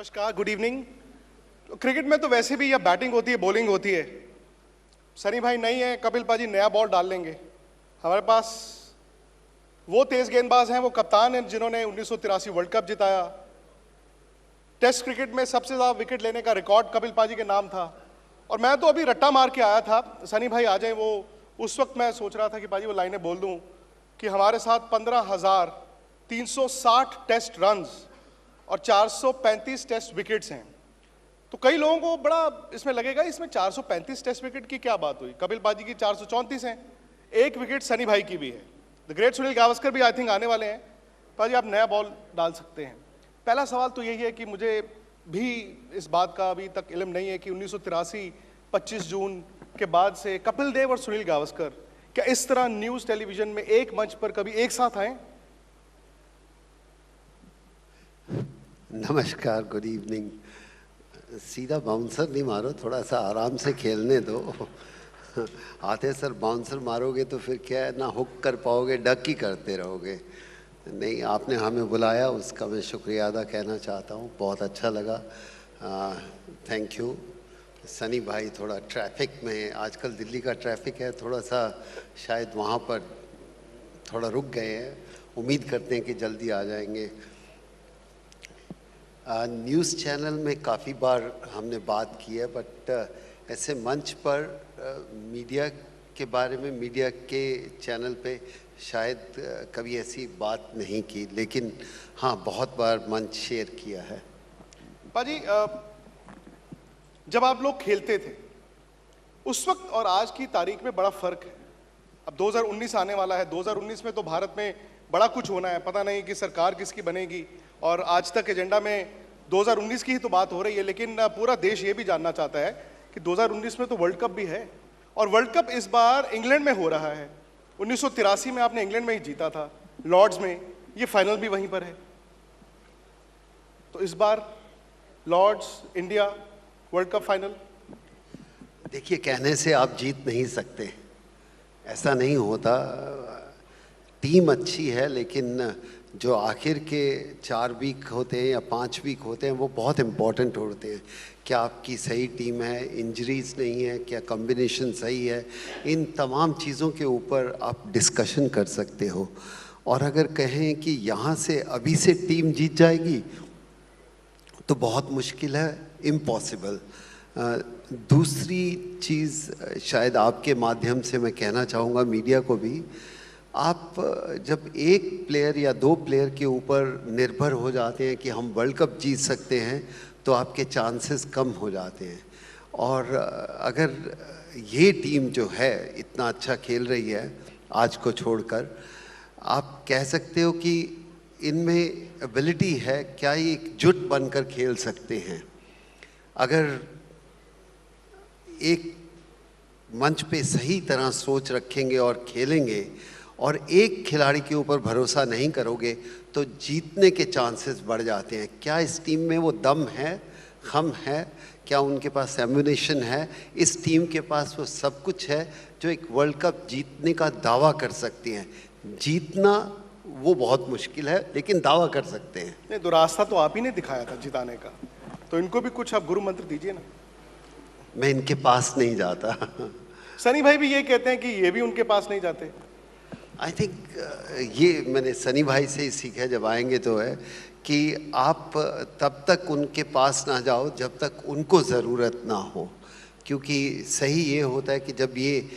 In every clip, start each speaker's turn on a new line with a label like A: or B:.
A: नमस्कार, good evening. Cricket में तो वैसे भी या बैटिंग होती है, बॉलिंग होती है। सनी भाई नहीं है, कपिल पाजी नया बॉल डाल लेंगे। हमारे पास वो तेज गेंदबाज हैं, वो कप्तान हैं जिन्होंने 1983 वर्ल्ड कप जिताया। टेस्ट क्रिकेट में सबसे ज़्यादा विकेट लेने का रिकॉर्ड कपिल पाजी के नाम था। और मैं तो अभी रट्टा मार के आया था, सनी भाई आ जाए। वो उस वक्त मैं सोच रहा था कि पाजी वो लाइनें बोल दूं कि हमारे साथ 15,360 टेस्ट रन्स और 435 टेस्ट विकेट्स हैं। तो कई लोगों को बड़ा इसमें लगेगा इसमें 435 टेस्ट विकेट की क्या बात हुई। कपिल पाजी की 434 हैं, एक विकेट सनी भाई की भी है। द ग्रेट सुनील गावस्कर भी आई थिंक आने वाले हैं। पाजी आप नया बॉल डाल सकते हैं। पहला सवाल तो यही है कि मुझे भी इस बात का अभी तक इल्म नहीं है कि 1983 25 जून के बाद से कपिल देव और सुनील गावस्कर क्या इस तरह न्यूज़ टेलीविजन में एक मंच पर कभी एक साथ आए।
B: नमस्कार, गुड इवनिंग। सीधा बाउंसर नहीं मारो, थोड़ा सा आराम से खेलने दो। आते सर बाउंसर मारोगे तो फिर क्या है ना, हुक कर पाओगे, डक ही करते रहोगे। नहीं, आपने हमें बुलाया, उसका मैं शुक्रिया अदा कहना चाहता हूँ। बहुत अच्छा लगा, थैंक यू। सनी भाई थोड़ा ट्रैफिक में, आजकल दिल्ली का ट्रैफिक है, थोड़ा सा शायद वहाँ पर थोड़ा रुक गए हैं। उम्मीद करते हैं कि जल्दी आ जाएंगे। न्यूज़ चैनल में काफ़ी बार हमने बात की है, बट ऐसे मंच पर मीडिया के बारे में, मीडिया के चैनल पे शायद कभी ऐसी बात नहीं की, लेकिन हाँ बहुत बार मंच शेयर किया है।
A: पाजी जब आप लोग खेलते थे उस वक्त और आज की तारीख में बड़ा फ़र्क है। अब 2019 आने वाला है। 2019 में तो भारत में बड़ा कुछ होना है, पता नहीं कि सरकार किसकी बनेगी। और आज तक एजेंडा में 2019 की ही तो बात हो रही है, लेकिन पूरा देश ये भी जानना चाहता है कि 2019 में तो वर्ल्ड कप भी है। और वर्ल्ड कप इस बार इंग्लैंड में हो रहा है। 1983 में आपने इंग्लैंड में ही जीता था, लॉर्ड्स में। ये फाइनल भी वहीं पर है। तो इस बार Lord's, India, World Cup final.
B: देखिए, कहने से आप जीत नहीं सकते, ऐसा नहीं होता। टीम अच्छी है, लेकिन जो आखिर के 4 वीक होते हैं या 5 वीक होते हैं वो बहुत इम्पॉर्टेंट होते हैं। क्या आपकी सही टीम है, इंजरीज नहीं है, क्या कॉम्बिनेशन सही है, इन तमाम चीज़ों के ऊपर आप डिस्कशन कर सकते हो। और अगर कहें कि यहाँ से अभी से टीम जीत जाएगी तो बहुत मुश्किल है, इम्पॉसिबल। दूसरी चीज़ शायद आपके माध्यम से मैं कहना चाहूँगा मीडिया को भी, आप जब एक प्लेयर या 2 प्लेयर के ऊपर निर्भर हो जाते हैं कि हम वर्ल्ड कप जीत सकते हैं, तो आपके चांसेस कम हो जाते हैं। और अगर ये टीम जो है इतना अच्छा खेल रही है आज को छोड़कर, आप कह सकते हो कि इनमें एबिलिटी है, क्या ये एकजुट बनकर खेल सकते हैं। अगर एक मंच पे सही तरह सोच रखेंगे और खेलेंगे और एक खिलाड़ी के ऊपर भरोसा नहीं करोगे तो जीतने के चांसेस बढ़ जाते हैं। क्या इस टीम में वो दम है, खम है, क्या उनके पास एम्युनिशन है? इस टीम के पास वो सब कुछ है जो एक वर्ल्ड कप जीतने का दावा कर सकती हैं। जीतना वो बहुत मुश्किल है, लेकिन दावा कर सकते हैं।
A: नहीं, तो रास्ता तो आप ही ने दिखाया था जिताने का, तो इनको भी कुछ आप गुरु मंत्र दीजिए ना।
B: मैं इनके पास नहीं जाता।
A: सनी भाई भी ये कहते हैं कि ये भी उनके पास नहीं जाते।
B: आई थिंक ये मैंने सनी भाई से ही सीखा, जब आएंगे तो है कि आप तब तक उनके पास ना जाओ जब तक उनको ज़रूरत ना हो। क्योंकि सही ये होता है कि जब ये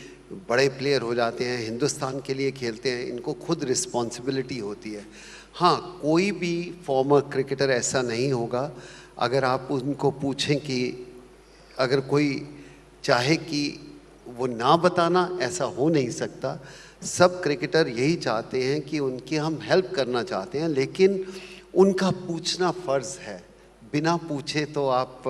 B: बड़े प्लेयर हो जाते हैं, हिंदुस्तान के लिए खेलते हैं, इनको खुद रिस्पॉन्सिबिलिटी होती है। हाँ, कोई भी फॉर्मर क्रिकेटर ऐसा नहीं होगा। अगर आप उनको पूछें कि अगर कोई चाहे कि वो ना बताना, ऐसा हो नहीं सकता। सब क्रिकेटर यही चाहते हैं कि उनकी हम हेल्प करना चाहते हैं, लेकिन उनका पूछना फ़र्ज़ है। बिना पूछे तो आप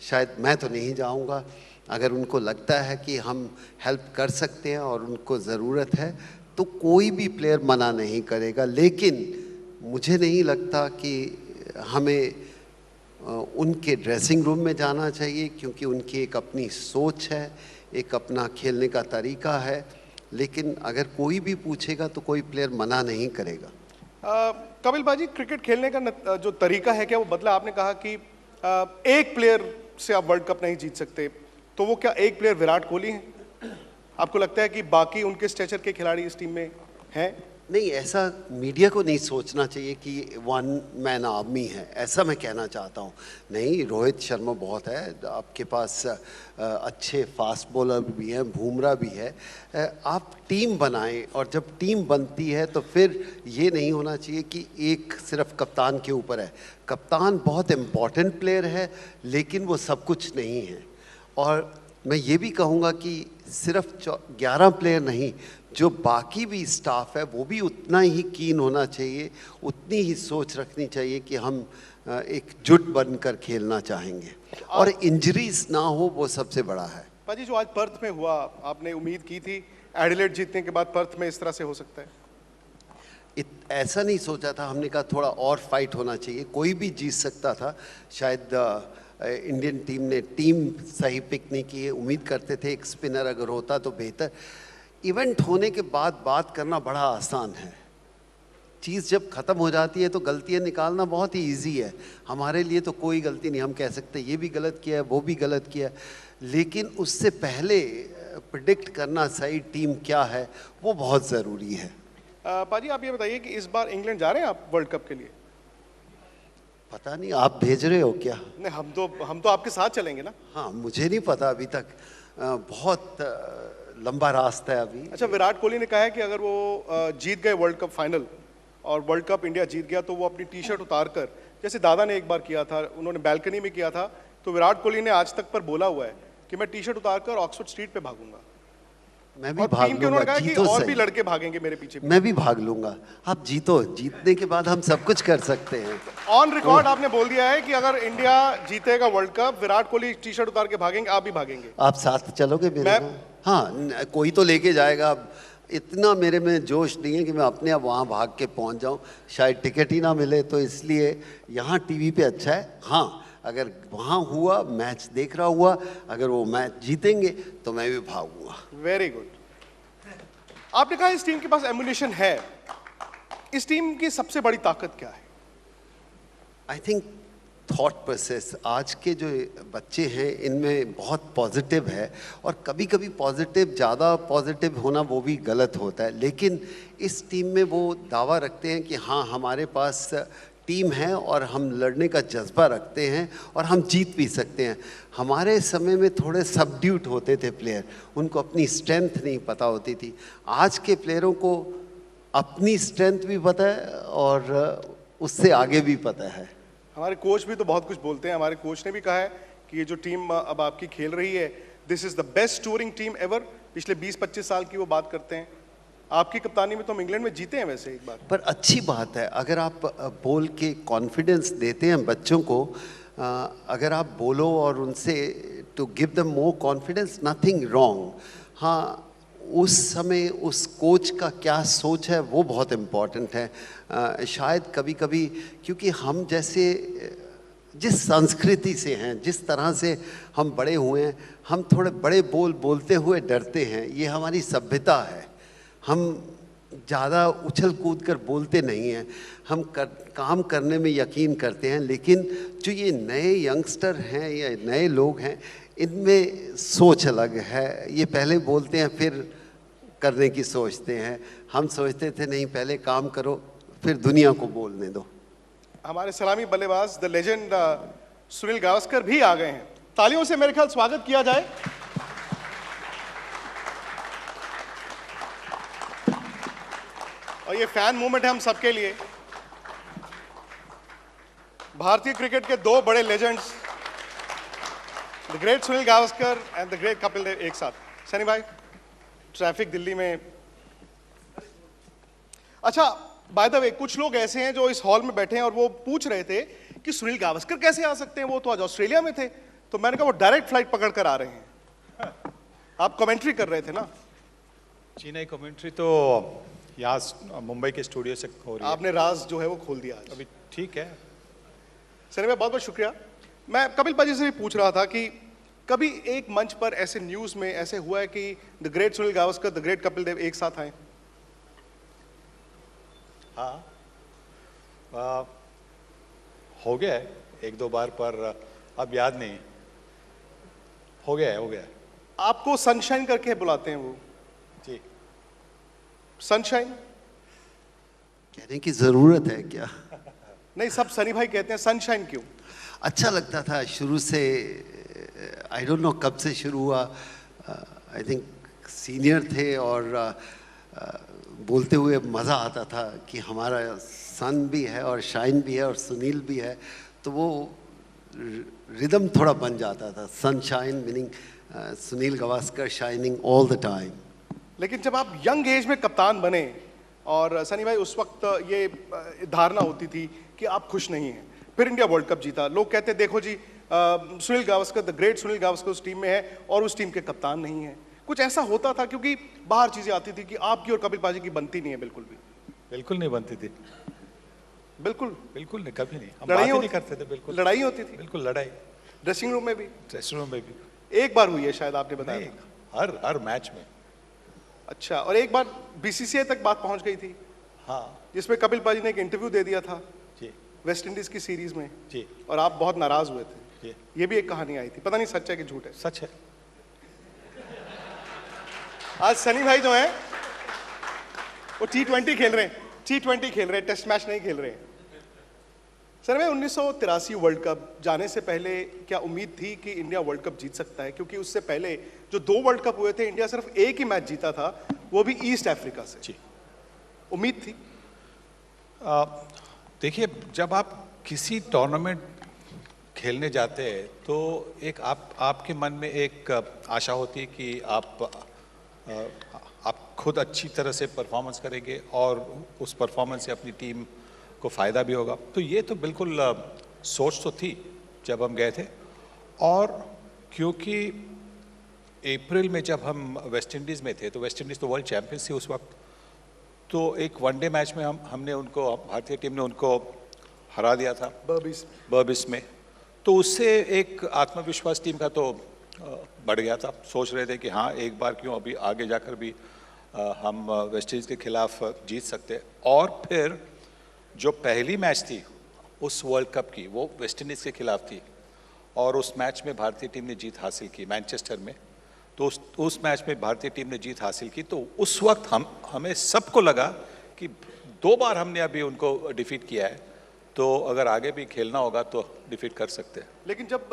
B: शायद, मैं तो नहीं जाऊंगा। अगर उनको लगता है कि हम हेल्प कर सकते हैं और उनको ज़रूरत है तो कोई भी प्लेयर मना नहीं करेगा। लेकिन मुझे नहीं लगता कि हमें उनके ड्रेसिंग रूम में जाना चाहिए, क्योंकि उनकी एक अपनी सोच है, एक अपना खेलने का तरीका है। लेकिन अगर कोई भी पूछेगा तो कोई प्लेयर मना नहीं करेगा।
A: कपिल बाजी, क्रिकेट खेलने का जो तरीका है क्या वो बदला? आपने कहा कि एक प्लेयर से आप वर्ल्ड कप नहीं जीत सकते, तो वो क्या एक प्लेयर विराट कोहली हैं? आपको लगता है कि बाकी उनके स्टेचर के खिलाड़ी इस टीम में हैं?
B: नहीं, ऐसा मीडिया को नहीं सोचना चाहिए कि वन मैन आर्मी है, ऐसा मैं कहना चाहता हूँ। नहीं, रोहित शर्मा बहुत है, आपके पास अच्छे फास्ट बॉलर भी हैं, बुमराह भी है। आप टीम बनाएं, और जब टीम बनती है तो फिर ये नहीं होना चाहिए कि एक सिर्फ कप्तान के ऊपर है। कप्तान बहुत इम्पॉर्टेंट प्लेयर है, लेकिन वो सब कुछ नहीं है। और मैं ये भी कहूँगा कि सिर्फ 11 प्लेयर नहीं, जो बाकी भी स्टाफ है वो भी उतना ही कीन होना चाहिए, उतनी ही सोच रखनी चाहिए कि हम एकजुट बनकर खेलना चाहेंगे, और इंजरीज ना हो, वो सबसे बड़ा है।
A: पाजी, जो आज पर्थ में हुआ, आपने उम्मीद की थी एडिलेड जीतने के बाद पर्थ में इस तरह से हो सकता है?
B: ऐसा नहीं सोचा था, हमने कहा थोड़ा और फाइट होना चाहिए, कोई भी जीत सकता था। शायद इंडियन टीम ने टीम सही पिक नहीं की है, उम्मीद करते थे एक स्पिनर अगर होता तो बेहतर। इवेंट होने के बाद बात करना बड़ा आसान है, चीज़ जब ख़त्म हो जाती है तो गलतियाँ निकालना बहुत ही इजी है। हमारे लिए तो कोई गलती नहीं, हम कह सकते ये भी गलत किया है, वो भी गलत किया है, लेकिन उससे पहले प्रिडिक्ट करना सही टीम क्या है, वो बहुत ज़रूरी है।
A: पाजी, आप ये बताइए कि इस बार इंग्लैंड जा रहे हैं आप वर्ल्ड कप के लिए?
B: पता नहीं, आप भेज रहे हो क्या?
A: नहीं, हम तो आपके साथ चलेंगे ना।
B: हाँ, मुझे नहीं पता अभी तक, बहुत लंबा रास्ता है अभी।
A: अच्छा, विराट कोहली ने कहा है कि अगर वो जीत गए वर्ल्ड कप फाइनल और वर्ल्ड कप इंडिया जीत गया, तो वो अपनी टी शर्ट उतार कर, जैसे दादा ने एक बार किया था, उन्होंने बैल्कनी में किया था, तो विराट कोहली ने आज तक पर बोला हुआ है कि मैं टी शर्ट उतार कर ऑक्सफोर्ड स्ट्रीट पे भागूंगा।
B: मैं भी भाग लूंगा,
A: उन्होंने कहा कि
B: जीतो
A: और
B: सही।
A: भी लड़के भागेंगे मेरे पीछे।
B: मैं भी भाग लूंगा, आप जीतो, जीतने के बाद हम सब कुछ कर सकते हैं।
A: ऑन रिकॉर्ड आपने बोल दिया है कि अगर इंडिया जीतेगा world cup, Virat Kohli T shirt उतार के भागेंगे, आप भी भागेंगे।
B: आप साथ चलोगे मेरे? हाँ, कोई तो लेके जाएगा। अब इतना मेरे में जोश नहीं है कि मैं अपने आप वहाँ भाग के पहुँच जाऊँ, शायद टिकट ही ना मिले, तो इसलिए यहाँ टीवी पे अच्छा है। हाँ, अगर वहाँ हुआ, मैच देख रहा हुआ, अगर वो मैच जीतेंगे तो मैं भी भागूंगा।
A: Very good. आपने कहा इस टीम के पास एमुनेशन है, इस टीम की सबसे बड़ी ताकत क्या है?
B: I think thought process. आज के जो बच्चे हैं इनमें बहुत पॉजिटिव है, और कभी कभी पॉजिटिव, ज़्यादा पॉजिटिव होना वो भी गलत होता है, लेकिन इस टीम में वो दावा रखते हैं कि हाँ, हमारे पास टीम है और हम लड़ने का जज्बा रखते हैं और हम जीत भी सकते हैं। हमारे समय में थोड़े सबड्यूट होते थे प्लेयर, उनको अपनी स्ट्रेंथ नहीं पता होती थी। आज के प्लेयरों को अपनी स्ट्रेंथ भी पता है और उससे आगे भी पता है।
A: हमारे कोच भी तो बहुत कुछ बोलते हैं। हमारे कोच ने भी कहा है कि ये जो टीम अब आपकी खेल रही है, this is the best touring team ever. पिछले 20-25 साल की वो बात करते हैं। आपकी कप्तानी में तो हम इंग्लैंड में जीते हैं वैसे एक बार।
B: पर अच्छी बात है, अगर आप बोल के कॉन्फिडेंस देते हैं बच्चों को, अगर आप बोलो और उनसे to give them more confidence, nothing wrong. हाँ, उस समय उस कोच का क्या सोच है वो बहुत इम्पॉर्टेंट है। शायद कभी कभी, क्योंकि हम जैसे जिस संस्कृति से हैं, जिस तरह से हम बड़े हुए हैं, हम थोड़े बड़े बोल बोलते हुए डरते हैं। ये हमारी सभ्यता है। हम ज़्यादा उछल कूद कर बोलते नहीं हैं, हम काम करने में यकीन करते हैं। लेकिन जो ये नए यंगस्टर हैं या नए लोग हैं, इनमें सोच अलग है। ये पहले बोलते हैं फिर करने की सोचते हैं। हम सोचते थे नहीं, पहले काम करो फिर दुनिया को बोलने दो।
A: हमारे सलामी बल्लेबाज द लेजेंड सुनील गावस्कर भी आ गए हैं। तालियों से मेरे ख्याल स्वागत किया जाए। और ये फैन मूवमेंट है हम सबके लिए। भारतीय क्रिकेट के दो बड़े legends, the great Sunil Gavaskar and the great Kapil Dev एक साथ। सनी भाई, ट्रैफिक दिल्ली में। अच्छा, बाय द वे, कुछ लोग ऐसे हैं जो इस हॉल में बैठे हैं और वो पूछ रहे थे कि सुनील गावस्कर कैसे आ सकते हैं, वो तो आज ऑस्ट्रेलिया में थे। तो मैंने कहा वो डायरेक्ट फ्लाइट पकड़ कर आ रहे हैं। आप कमेंट्री कर रहे थे ना?
C: जी नहीं, कमेंट्री तो यहाँ मुंबई के स्टूडियो से हो रही है।
A: आपने राज जो है वो खोल दिया आज।
C: अभी ठीक है।
A: सनी भाई, बहुत बहुत शुक्रिया। मैं कपिल पाजी से भी पूछ रहा था कि कभी एक मंच पर ऐसे न्यूज़ में ऐसे हुआ है कि the great Sunil Gavaskar, the great Kapil Dev एक साथ आए?
C: हाँ, हो गया है एक दो बार, पर अब याद नहीं। हो गया है, हो गया है।
A: आपको सनशाइन करके बुलाते हैं वो,
C: जी।
A: सनशाइन?
B: कहने की जरूरत है क्या?
A: नहीं, सब सनी भाई कहते हैं, सनशाइन क्यों?
B: अच्छा लगता था शुरू से। आई डोंट नो कब से शुरू हुआ। आई थिंक सीनियर थे और बोलते हुए मज़ा आता था कि हमारा सन भी है और शाइन भी है और सुनील भी है, तो वो रिदम थोड़ा बन जाता था। Sunshine meaning Sunil Gavaskar shining all the time.
A: लेकिन जब आप यंग एज में कप्तान बने और सनी भाई उस वक्त ये धारणा होती थी कि आप खुश नहीं हैं, फिर इंडिया वर्ल्ड कप जीता, लोग कहते देखो जी सुनील गावस्कर, द ग्रेट सुनील गावस्कर उस टीम में है और उस टीम के कप्तान नहीं है। कुछ ऐसा होता था क्योंकि बाहर चीजें आती थी कि आपकी और कपिल पाजी की बनती नहीं है बिल्कुल भी।
C: बिल्कुल नहीं बनती थी,
A: बिल्कुल
C: बिल्कुल नहीं, कभी नहीं। हम
A: लड़ाई
C: बात ही नहीं
A: होती-
C: करते थे, बिल्कुल।
A: लड़ाई होती थी
C: बिल्कुल लड़ाई,
A: ड्रेसिंग रूम में भी।
C: ड्रेसिंग रूम में भी।
A: एक बार हुई है शायद, आपने
C: नहीं,
A: बताया।
C: हर मैच में।
A: अच्छा, और एक बार बीसीसीआई तक बात पहुंच गई थी,
C: हाँ
A: जिसमें कपिल पाजी ने एक इंटरव्यू दे दिया था
C: जी
A: वेस्ट इंडीज की सीरीज में,
C: जी
A: और आप बहुत नाराज हुए थे।
C: जी।
A: ये भी एक कहानी आई थी, पता नहीं सच है कि झूठ है।
C: सच है।
A: आज सनी भाई जो हैं वो T20 खेल रहे हैं, T20 खेल रहे हैं, टेस्ट मैच नहीं खेल रहे हैं। सर, मैं 1983 वर्ल्ड कप जाने से पहले क्या उम्मीद थी कि इंडिया वर्ल्ड कप जीत सकता है? क्योंकि उससे पहले जो 2 वर्ल्ड कप हुए थे, इंडिया सिर्फ एक ही मैच जीता था, वो भी ईस्ट अफ्रीका से।
C: जी।
A: उम्मीद थी?
C: देखिए, जब आप किसी टूर्नामेंट खेलने जाते हैं तो एक आपके मन में एक आशा होती है कि आप खुद अच्छी तरह से परफॉर्मेंस करेंगे और उस परफॉर्मेंस से अपनी टीम को फ़ायदा भी होगा। तो ये तो बिल्कुल सोच तो थी जब हम गए थे। और क्योंकि अप्रैल में जब हम वेस्ट इंडीज़ में थे, तो वेस्ट इंडीज़ तो वर्ल्ड चैंपियंस थी उस वक्त, तो एक वनडे मैच में हमने उनको, भारतीय टीम ने उनको हरा दिया था बर्बिस में। तो उससे एक आत्मविश्वास टीम का तो बढ़ गया था। सोच रहे थे कि हाँ, एक बार क्यों, अभी आगे जाकर भी हम वेस्ट इंडीज़ के खिलाफ जीत सकते हैं। और फिर जो पहली मैच थी उस वर्ल्ड कप की, वो वेस्ट इंडीज़ के खिलाफ थी और उस मैच में भारतीय टीम ने जीत हासिल की मैनचेस्टर में। तो उस मैच में भारतीय टीम ने जीत हासिल की। तो उस वक्त हमें सबको लगा कि 2 बार हमने अभी उनको डिफीट किया है, तो अगर आगे भी खेलना होगा तो डिफीट कर सकते हैं।
A: लेकिन जब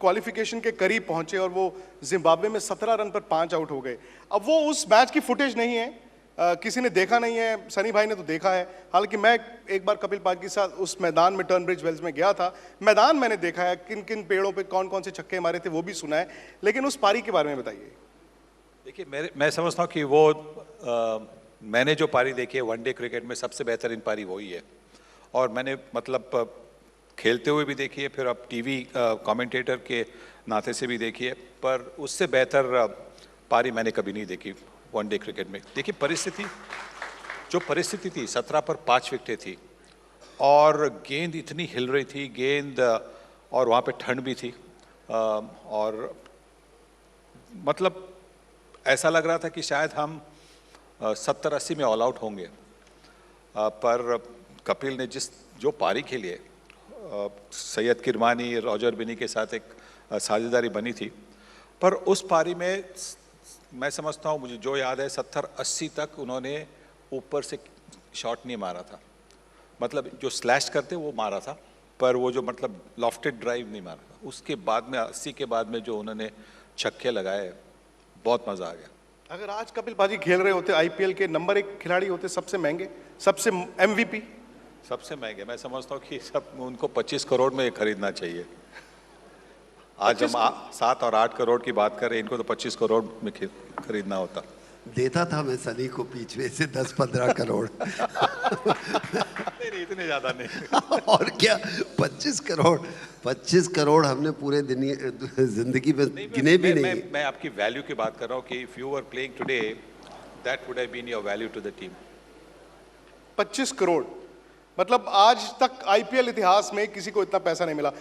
A: क्वालिफिकेशन के करीब पहुंचे और वो जिम्बाब्वे में 17 रन पर 5 आउट हो गए, अब वो उस मैच की फुटेज नहीं है, किसी ने देखा नहीं है, सनी भाई ने तो देखा है। हालांकि मैं एक बार कपिल पाजी के साथ उस मैदान में, टर्नब्रिज वेल्स में गया था, मैदान मैंने देखा है, किन किन पेड़ों पे कौन कौन से छक्के मारे थे वो भी सुना है, लेकिन उस पारी के बारे में बताइए।
C: देखिए, मैं समझता हूँ कि वो मैंने जो पारी देखी है वनडे क्रिकेट में, सबसे बेहतरीन पारी वही है। और मैंने मतलब खेलते हुए भी देखी है, फिर अब टीवी कमेंटेटर के नाते से भी देखी है, पर उससे बेहतर पारी मैंने कभी नहीं देखी वनडे क्रिकेट में। देखिए, परिस्थिति थी, 17 पर 5 विकेटें थी और गेंद इतनी हिल रही थी, गेंद, और वहाँ पे ठंड भी थी, और मतलब ऐसा लग रहा था कि शायद हम 70-80 में ऑल आउट होंगे। पर कपिल ने जो पारी खेली है, सैयद किरमानी, रॉजर बिनी के साथ एक साझेदारी बनी थी, पर उस पारी में मैं समझता हूँ, मुझे जो याद है, 70-80 तक उन्होंने ऊपर से शॉट नहीं मारा था। मतलब जो स्लैश करते वो मारा था, पर वो जो मतलब लॉफ्टेड ड्राइव नहीं मारा था। उसके बाद में 80 के बाद में जो उन्होंने छक्के लगाए, बहुत मज़ा आ गया।
A: अगर आज कपिल पाजी खेल रहे होते, आईपीएल के नंबर 1 खिलाड़ी होते, सबसे महंगे, सबसे MVP,
C: सबसे महंगे, मैं समझता हूँ कि सब उनको 25 करोड़ में खरीदना चाहिए। आज हम 7 और 8 करोड़ की बात करें, इनको तो 25 करोड़ में खरीदना होता।
B: देता था मैं सनी को बीच में से 10-15 करोड़।
C: नहीं, इतने ज़्यादा नहीं।
B: और क्या, 25 करोड़ हमने पूरे जिंदगी में गिने भी नहीं।
C: मैं आपकी वैल्यू की बात कर रहा हूँ कि if you were playing today, that would have been your value to the team.
A: 25 crore, मतलब आज तक आईपीएल इतिहास में किसी को इतना पैसा नहीं मिला।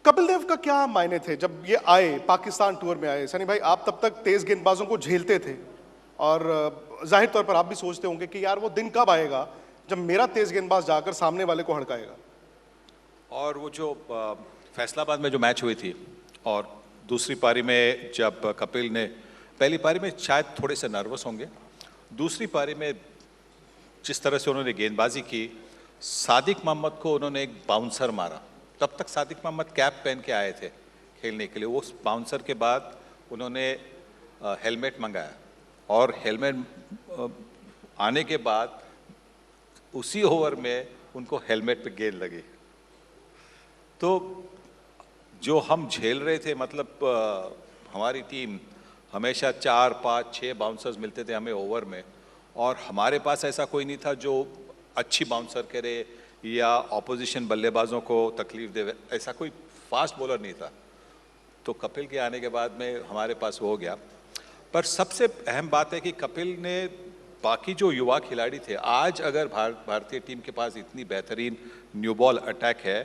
A: कपिल देव का क्या मायने थे जब ये आए, पाकिस्तान टूर में आए? सनी भाई, आप तब तक तेज गेंदबाजों को झेलते थे और जाहिर तौर पर आप भी सोचते होंगे कि यार वो दिन कब आएगा जब मेरा तेज गेंदबाज जाकर सामने वाले को हड़काएगा।
C: और वो जो फैसलाबाद में जो मैच हुई थी और दूसरी पारी में जब कपिल ने, पहली पारी में शायद थोड़े से नर्वस होंगे, दूसरी पारी में जिस तरह से उन्होंने गेंदबाजी की, सादिक मोहम्मद को उन्होंने एक बाउंसर मारा। तब तक सादिक मोहम्मद कैप पहन के आए थे खेलने के लिए, उस बाउंसर के बाद उन्होंने हेलमेट मंगाया और हेलमेट आने के बाद उसी ओवर में उनको हेलमेट पे गेंद लगी। तो जो हम झेल रहे थे, मतलब हमारी टीम हमेशा 4, 5, 6 बाउंसर्स मिलते थे हमें ओवर में, और हमारे पास ऐसा कोई नहीं था जो अच्छी बाउंसर करे या ऑपोजिशन बल्लेबाजों को तकलीफ दे, ऐसा कोई फास्ट बॉलर नहीं था। तो कपिल के आने के बाद में हमारे पास वो हो गया। पर सबसे अहम बात है कि कपिल ने बाकी जो युवा खिलाड़ी थे, आज अगर भारतीय टीम के पास इतनी बेहतरीन न्यू बॉल अटैक है,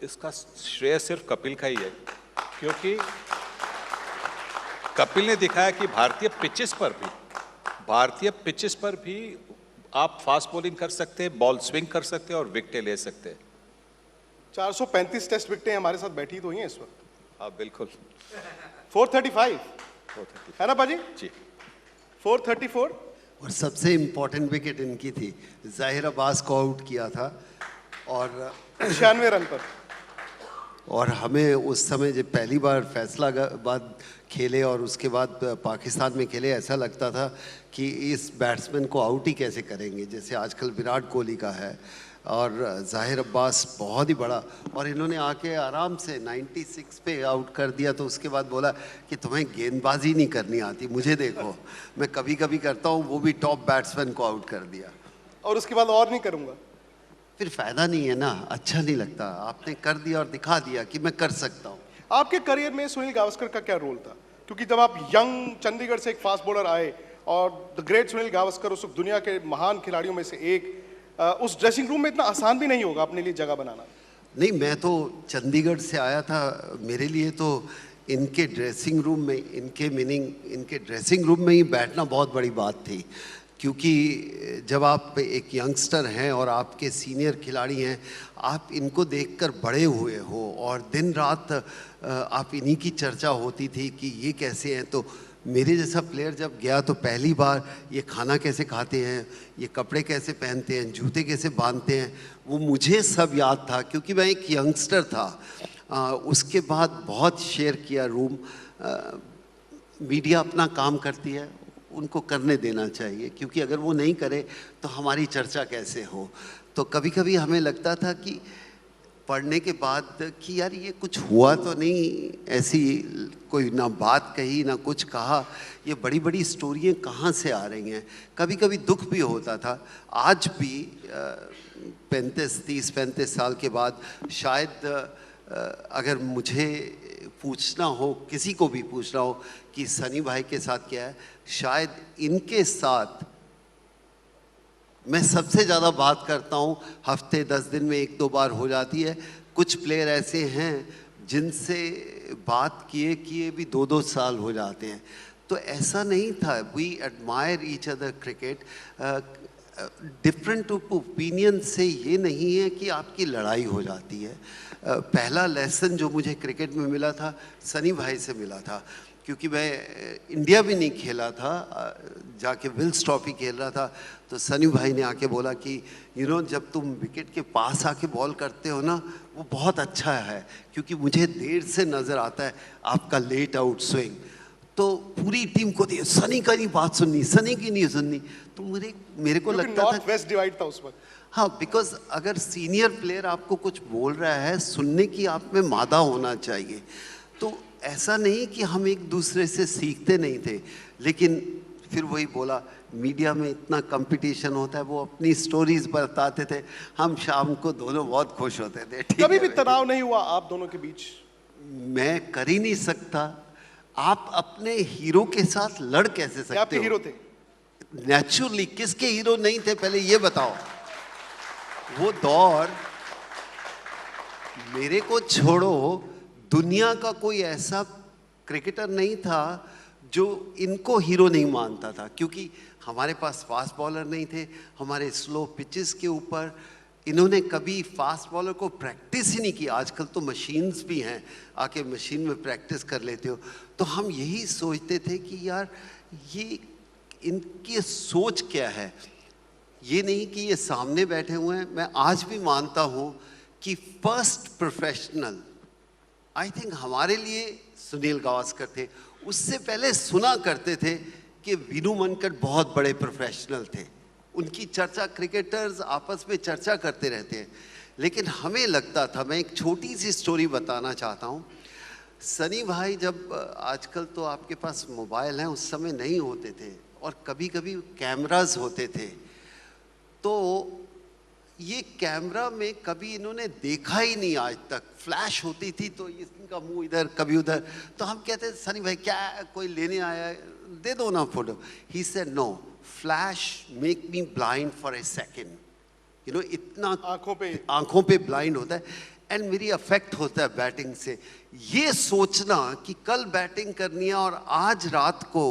C: इसका श्रेय सिर्फ कपिल का ही है, क्योंकि कपिल ने दिखाया कि भारतीय पिचेस पर भी आप फास्ट बॉलिंग कर सकते हैं, बॉल स्विंग कर सकते हैं और विकेटें ले सकते हैं।
A: 435 टेस्ट विकेटें हमारे साथ बैठी तो ही हैं इस वक्त।
C: हाँ बिल्कुल।
A: 435 है ना पाजी
C: जी,
A: 434।
B: और सबसे इम्पोर्टेंट विकेट इनकी थी, जाहिर अब्बास को आउट किया था और
A: 96 रन पर।
B: और हमें उस समय जब पहली बार फैसलाबाद खेले और उसके बाद पाकिस्तान में खेले, ऐसा लगता था कि इस बैट्समैन को आउट ही कैसे करेंगे, जैसे आजकल विराट कोहली का है। और जाहिर अब्बास बहुत ही बड़ा, और इन्होंने आके आराम से 96 पे आउट कर दिया। तो उसके बाद बोला कि तुम्हें गेंदबाजी नहीं करनी आती, मुझे देखो मैं कभी कभी करता हूँ, वो भी टॉप बैट्समैन को आउट कर दिया।
A: और उसके बाद और नहीं करूंगा,
B: फिर फायदा नहीं है ना, अच्छा नहीं लगता। आपने कर दिया और दिखा दिया कि मैं कर सकता हूँ।
A: आपके करियर में सुनील गावस्कर का क्या रोल था? क्योंकि जब आप यंग चंडीगढ़ से एक फास्ट बॉलर आए और द ग्रेट सुनील गावस्कर उस दुनिया के महान खिलाड़ियों में से एक, उस ड्रेसिंग रूम में इतना आसान भी नहीं होगा अपने लिए जगह बनाना।
B: नहीं, मैं तो चंडीगढ़ से आया था, मेरे लिए तो इनके ड्रेसिंग रूम में, इनके ड्रेसिंग रूम में ही बैठना बहुत बड़ी बात थी। क्योंकि जब आप एक यंगस्टर हैं और आपके सीनियर खिलाड़ी हैं, आप इनको देखकर बड़े हुए हो और दिन रात आप इन्हीं की चर्चा होती थी कि ये कैसे हैं। तो मेरे जैसा प्लेयर जब गया तो पहली बार ये खाना कैसे खाते हैं, ये कपड़े कैसे पहनते हैं, जूते कैसे बांधते हैं, वो मुझे सब याद था क्योंकि मैं एक यंगस्टर था। उसके बाद बहुत शेयर किया रूम। मीडिया अपना काम करती है, उनको करने देना चाहिए, क्योंकि अगर वो नहीं करे तो हमारी चर्चा कैसे हो। तो कभी कभी हमें लगता था कि पढ़ने के बाद कि यार ये कुछ हुआ तो नहीं, ऐसी कोई ना बात कही ना कुछ कहा, ये बड़ी बड़ी स्टोरियाँ कहाँ से आ रही हैं। कभी कभी दुख भी होता था। आज भी 30-35 साल के बाद शायद अगर मुझे पूछना हो, किसी को भी पूछना हो कि सनी भाई के साथ क्या है, शायद इनके साथ मैं सबसे ज़्यादा बात करता हूँ। हफ्ते 10 दिन में 1-2 बार हो जाती है। कुछ प्लेयर ऐसे हैं जिनसे बात किए भी 2-2 साल हो जाते हैं। तो ऐसा नहीं था। We admire each other cricket. Different opinion से ये नहीं है कि आपकी लड़ाई हो जाती है। पहला लेसन जो मुझे क्रिकेट में मिला था सनी भाई से मिला था, क्योंकि मैं इंडिया भी नहीं खेला था, जाके विल्स ट्रॉफी खेल रहा था। तो सनी भाई ने आके बोला कि जब तुम विकेट के पास आके बॉल करते हो ना, वो बहुत अच्छा है, क्योंकि मुझे देर से नज़र आता है आपका लेट आउट स्विंग। तो पूरी टीम को दिया, सनी का नहीं बात सुननी, सनी की नहीं सुननी। तो मेरे को लगता था
A: नॉर्थ वेस्ट डिवाइड था उस वक्त।
B: हाँ, बिकॉज अगर सीनियर प्लेयर आपको कुछ बोल रहा है, सुनने की आप में मादा होना चाहिए। तो ऐसा नहीं कि हम एक दूसरे से सीखते नहीं थे, लेकिन फिर वही बोला, मीडिया में इतना कंपटीशन होता है, वो अपनी स्टोरीज बताते थे, हम शाम को दोनों बहुत खुश होते थे।
A: कभी भी तनाव नहीं हुआ आप दोनों के बीच?
B: मैं कर ही नहीं सकता। आप अपने हीरो के साथ लड़ कैसे सकते हो?
A: आपके हीरो थे
B: नेचुरली। किसके हीरो नहीं थे पहले ये बताओ? वो दौर, मेरे को छोड़ो, दुनिया का कोई ऐसा क्रिकेटर नहीं था जो इनको हीरो नहीं मानता था, क्योंकि हमारे पास फास्ट बॉलर नहीं थे। हमारे स्लो पिचेस के ऊपर इन्होंने कभी फास्ट बॉलर को प्रैक्टिस ही नहीं की। आजकल तो मशीन्स भी हैं, आके मशीन में प्रैक्टिस कर लेते हो। तो हम यही सोचते थे कि यार ये इनकी सोच क्या है। ये नहीं कि ये सामने बैठे हुए हैं। मैं आज भी मानता हूँ कि फर्स्ट प्रोफेशनल आई थिंक हमारे लिए सुनील गावस्कर थे। उससे पहले सुना करते थे कि वीनू मनकट बहुत बड़े प्रोफेशनल थे, उनकी चर्चा क्रिकेटर्स आपस में चर्चा करते रहते हैं। लेकिन हमें लगता था, मैं एक छोटी सी स्टोरी बताना चाहता हूँ। सनी भाई जब, आजकल तो आपके पास मोबाइल हैं, उस समय नहीं होते थे, और कभी कभी कैमरास होते थे। तो ये कैमरा में कभी इन्होंने देखा ही नहीं आज तक। फ्लैश होती थी तो इनका मुंह इधर कभी उधर। तो हम कहते सनी भाई क्या कोई लेने आया है, दे दो ना photo. He said no, flash make me blind for a second. You know, इतना आंखों पे ब्लाइंड होता है, एंड मेरी अफेक्ट होता है बैटिंग से। ये सोचना कि कल बैटिंग करनी है और आज रात को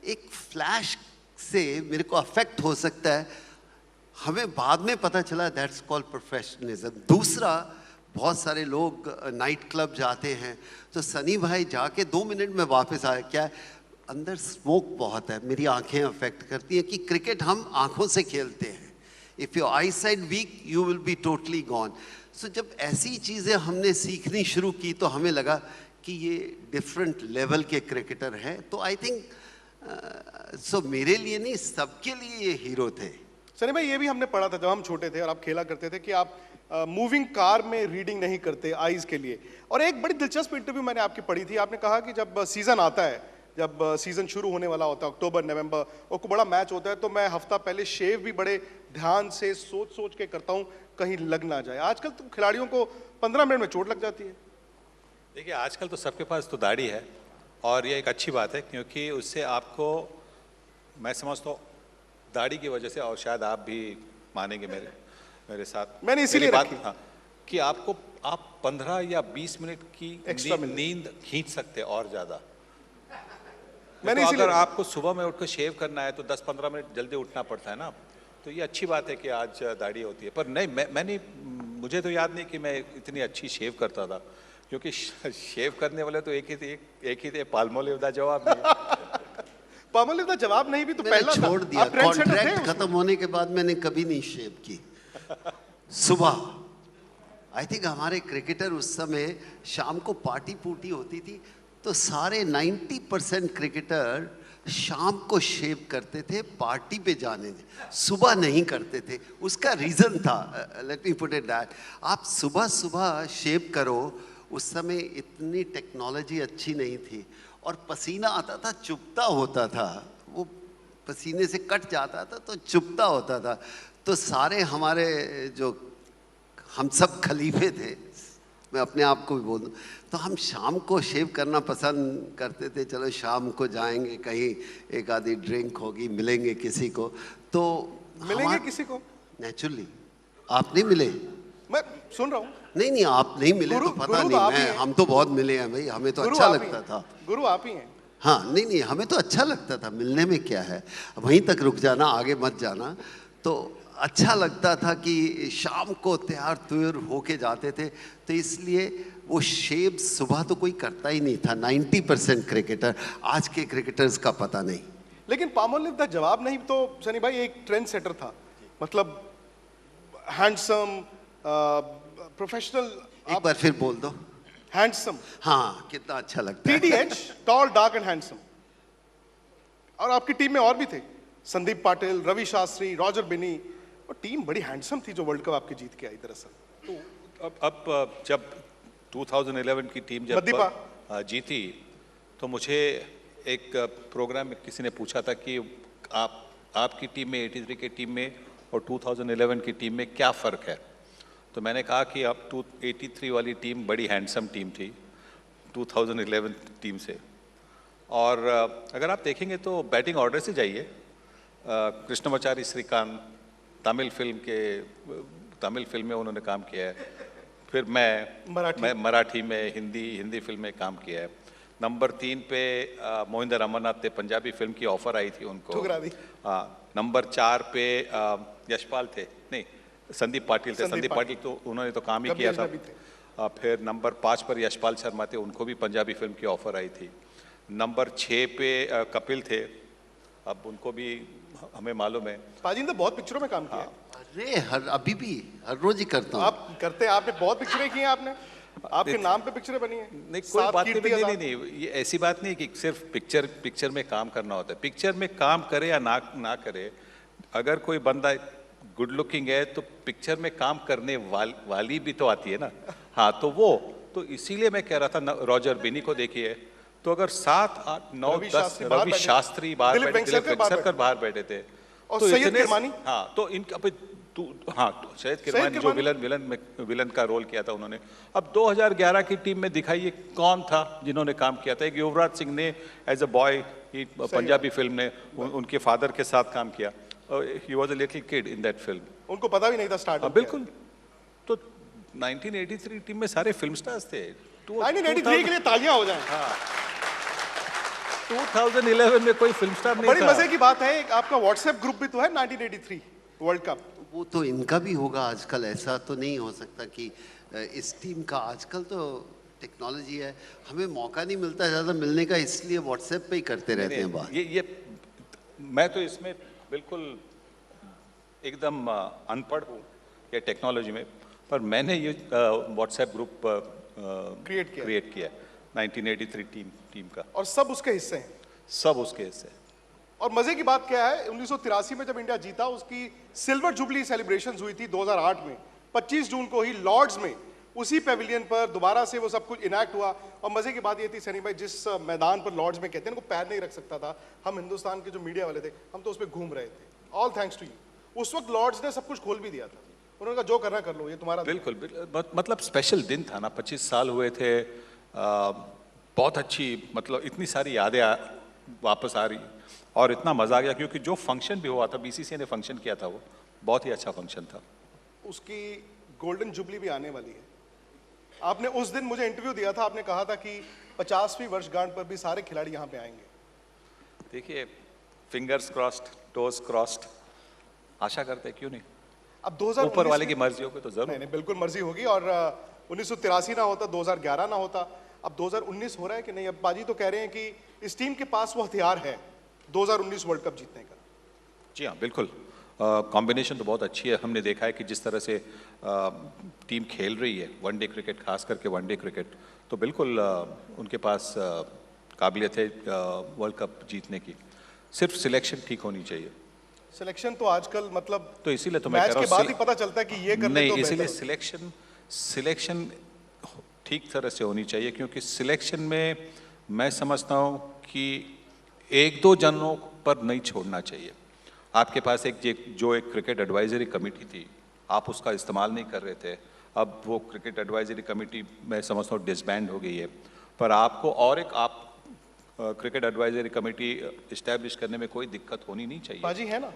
B: एक फ्लैश से मेरे को अफेक्ट हो सकता है, हमें बाद में पता चला दैट्स कॉल्ड प्रोफेशनलिज्म। दूसरा, बहुत सारे लोग नाइट क्लब जाते हैं, तो सनी भाई जाके 2 मिनट में वापस आए, क्या है, अंदर स्मोक बहुत है, मेरी आंखें अफेक्ट करती हैं। कि क्रिकेट हम आंखों से खेलते हैं, if your eyesight weak you will be totally gone. So जब ऐसी चीज़ें हमने सीखनी शुरू की तो हमें लगा कि ये डिफरेंट लेवल के क्रिकेटर हैं। तो आई थिंक सो मेरे लिए नहीं, सबके लिए ये हीरो थे।
A: सनी भाई, ये भी हमने पढ़ा था जब हम छोटे थे और आप खेला करते थे कि आप मूविंग कार में रीडिंग नहीं करते आईज के लिए। और एक बड़ी दिलचस्प इंटरव्यू मैंने आपकी पढ़ी थी, आपने कहा कि जब सीज़न आता है, जब सीज़न शुरू होने वाला होता है अक्टूबर नवंबर, और कोई बड़ा मैच होता है, तो मैं हफ्ता पहले शेव भी बड़े ध्यान से सोच सोच के करता हूँ कहीं लग ना जाए। आजकल तो खिलाड़ियों को 15 मिनट में चोट लग जाती है।
C: देखिए, आजकल तो सबके पास तो दाढ़ी है, और ये एक अच्छी बात है, क्योंकि उससे आपको, मैं समझता हूँ दाढ़ी की वजह से, और शायद आप भी मानेंगे मेरे साथ,
A: मैंने इसीलिए
C: बात,
A: रखी।
C: हाँ, कि आप 15 या 20 मिनट की नींद खींच सकते हैं और ज़्यादा।
A: मैंने
C: तो
A: इसीलिए
C: अगर आपको सुबह में उठकर शेव करना है तो 10-15 मिनट जल्दी उठना पड़ता है ना। तो ये अच्छी बात है कि आज दाढ़ी होती है। पर नहीं, मैंने, मुझे तो याद नहीं कि मैं इतनी अच्छी शेव करता था, क्योंकि शेव करने वाले तो एक ही थे, पाल्मोलिव का जवाब नहीं।
A: पाल्मोलिव का जवाब नहीं भी तो
B: मैंने
A: पहला
B: छोड़ दिया,
A: आप ट्रेंड सेटर थे
B: कॉन्ट्रैक्ट खत्म होने के बाद मैंने कभी नहीं शेव की। सुबह आई थिंक हमारे क्रिकेटर उस समय शाम को पार्टी पूटी होती थी, तो सारे 90% क्रिकेटर शाम को शेव करते थे पार्टी पे जाने में, सुबह नहीं करते थे। उसका रीज़न था, let me put it that, आप सुबह सुबह शेव करो, उस समय इतनी टेक्नोलॉजी अच्छी नहीं थी, और पसीना आता था, चुभता होता था, वो पसीने से कट जाता था तो चुभता होता था। तो सारे हमारे जो हम सब खलीफे थे, मैं अपने आप को भी बोल दूँ, तो हम शाम को शेव करना पसंद करते थे। चलो शाम को जाएंगे कहीं, एक आधी ड्रिंक होगी, मिलेंगे किसी को, तो
A: मिलेंगे किसी को।
B: नेचुरली आप नहीं मिले?
A: मैं सुन रहा हूँ।
B: नहीं, आप नहीं मिले तो पता नहीं, हम तो बहुत मिले हैं भाई, हमें तो अच्छा लगता था।
A: गुरु आप ही हैं।
B: हाँ, नहीं, हमें तो अच्छा लगता था, मिलने में क्या है, वहीं तक रुक जाना, आगे मत जाना। तो अच्छा लगता था कि शाम को तैयार तुयर होके जाते थे, तो इसलिए वो शेव सुबह तो कोई करता ही नहीं था, 90% क्रिकेटर। आज के क्रिकेटर्स का पता नहीं।
A: लेकिन पाल्मोलिव का जवाब नहीं तो सनी भाई एक ट्रेंड सेटर था, मतलब हैंडसम, प्रोफेशनल।
B: एक बार फिर बोल दो।
A: हैंडसम।
B: हाँ, कितना अच्छा लगता है।
A: TDH, tall dark and handsome. और आपकी टीम में और भी थे, संदीप पाटिल, रवि शास्त्री, रॉजर बिनी, और टीम बड़ी हैंडसम थी जो वर्ल्ड कप आपकी जीत के आई दरअसल।
C: तो अब जब 2011 की टीम जब जीती, तो मुझे एक प्रोग्राम में किसी ने पूछा था कि आपकी टीम में, 83 की टीम में और 2011 की टीम में क्या फ़र्क है। तो मैंने कहा कि अब 83 वाली टीम बड़ी हैंडसम टीम थी 2011 टीम से। और अगर आप देखेंगे तो बैटिंग ऑर्डर से जाइए, कृष्णमाचारी श्रीकांत, तमिल फिल्म में उन्होंने काम किया है, फिर मैं मराठी में, हिंदी फिल्म में काम किया है। नंबर 3 पे मोहिंदर अमरनाथ थे, पंजाबी फिल्म की ऑफर आई थी उनको। नंबर 4 पे यशपाल थे, नहीं संदीप पाटिल थे। संदीप पाटिल तो उन्होंने तो काम ही किया था। फिर नंबर 5 पर यशपाल शर्मा थे, उनको भी पंजाबी फिल्म की ऑफर आई थी। नंबर 6 पे कपिल थे, अब उनको भी हमें मालूम है।
A: पाजी ने तो बहुत पिक्चरों में काम किया है।
B: अरे अभी भी हर रोज ही करता हूँ।
A: आप करते हैं, आपने बहुत पिक्चरें की हैं, आपने आपके नाम पे पिक्चरें बनी हैं।
C: नहीं कोई बात नहीं, नहीं ये ऐसी बात नहीं कि सिर्फ पिक्चर में काम करना होता है। पिक्चर में काम करे या ना करे, अगर कोई बंदा गुड लुकिंग है तो पिक्चर में काम करने वाली भी तो आती है ना। हाँ, तो इसीलिए मैं कह रहा था रॉजर बिनी को देखिए, तो अगर 7, 8, 9, 10 रवि शास्त्री बाहर बैठे, दिलीप वेंगसरकर बाहर बैठे थे,
A: और सैयद किरमानी।
C: हाँ, तो इनका तो सैयद किरमानी जो विलन का रोल किया था उन्होंने। अब 2011 की टीम में दिखाइए कौन था जिन्होंने काम किया था। एक युवराज सिंह ने as a boy Punjabi film में उनके फादर के साथ काम किया। He was a little kid in that film.
A: उनको पता भी नहीं था स्टार्ट।
C: बिल्कुल। तो 1983 टीम में सारे फिल्म स्टार्स थे।
A: 1983 के लिए तालियां हो जाएं।
C: हाँ, 2011 में कोई फिल्म स्टार नहीं था।
A: बड़ी मजे की बात है, आपका व्हाट्सएप ग्रुप भी तो है 1983 वर्ल्ड कप।
B: वो तो इनका भी होगा आजकल, ऐसा तो नहीं हो सकता कि इस टीम का। आजकल तो टेक्नोलॉजी है, हमें मौका नहीं मिलता ज़्यादा मिलने का, इसलिए व्हाट्सएप पे ही करते रहते हैं बात।
C: ये मैं तो इसमें बिल्कुल एकदम अनपढ़ हूँ ये टेक्नोलॉजी में, पर मैंने ये व्हाट्सएप ग्रुप क्रिएट किया 1983 टीम का,
A: और सब उसके हिस्से हैं।
C: सब उसके हिस्से।
A: और मजे की बात क्या है, 1983 में जब इंडिया जीता, उसकी सिल्वर जुबली सेलिब्रेशंस हुई थी 2008 में, 25 जून को ही लॉर्ड्स में, उसी पेविलियन पर दोबारा से वो सब कुछ इनैक्ट हुआ। और मजे की बात ये थी सनी भाई, जिस मैदान पर लॉर्ड्स में कहते हैं ना, पैर नहीं रख सकता था, हम हिंदुस्तान के जो मीडिया वाले थे, हम तो उस पर घूम रहे थे। All thanks to you. उस वक्त लॉर्ड्स ने सब कुछ खोल भी दिया था, उन्होंने कहा जो करना कर लो, ये तुम्हारा।
C: बिल्कुल, मतलब स्पेशल दिन था ना, 25 साल हुए थे। बहुत अच्छी, मतलब इतनी सारी यादें वापस आ रही, और इतना मजा आ गया क्योंकि जो फंक्शन भी हुआ था, बीसीसीआई ने फंक्शन किया था, वो बहुत ही अच्छा फंक्शन था।
A: उसकी गोल्डन जुबली भी आने वाली है। आपने उस दिन मुझे इंटरव्यू दिया था, आपने कहा था कि 50वीं वर्षगांठ पर भी सारे खिलाड़ी यहाँ पे आएंगे।
C: देखिए, फिंगर्स क्रॉस्ड, टोज क्रॉस्ड, आशा करते क्यों नहीं।
A: अब 2019
C: ऊपर वाले की मर्जी होगी तो जरूर।
A: नहीं, बिल्कुल मर्जी होगी। और 1983 ना होता, 2011 ना होता, अब 2019 हो रहा है कि नहीं। अब बाजी तो कह रहे हैं कि इस टीम के पास वो हथियार है 2019 वर्ल्ड कप जीतने का।
C: जी हाँ, बिल्कुल। कॉम्बिनेशन तो बहुत अच्छी है। हमने देखा है कि जिस तरह से टीम खेल रही है वनडे क्रिकेट, खास करके वनडे क्रिकेट, तो बिल्कुल उनके पास काबिलियत है वर्ल्ड कप जीतने की। सिर्फ सिलेक्शन ठीक होनी चाहिए।
A: सिलेक्शन तो आजकल मतलब
C: तो इसीलिए तो मैं कह रहा हूँ,
A: मैच के बाद ही पता चलता है कि ये करने
C: नहीं,
A: तो
C: इसीलिए
A: बेहतर
C: सिलेक्शन ठीक तरह से होनी चाहिए, क्योंकि सिलेक्शन में मैं समझता हूँ कि 1-2 जनों पर नहीं छोड़ना चाहिए। आपके पास एक क्रिकेट एडवाइजरी कमेटी थी, आप उसका इस्तेमाल नहीं कर रहे थे। अब वो क्रिकेट एडवाइजरी कमेटी मैं समझता हूँ डिसबैंड हो गई है, पर आपको और एक क्रिकेट एडवाइजरी कमेटी इस्टेब्लिश करने में कोई दिक्कत होनी नहीं चाहिए।
A: बाजी है ना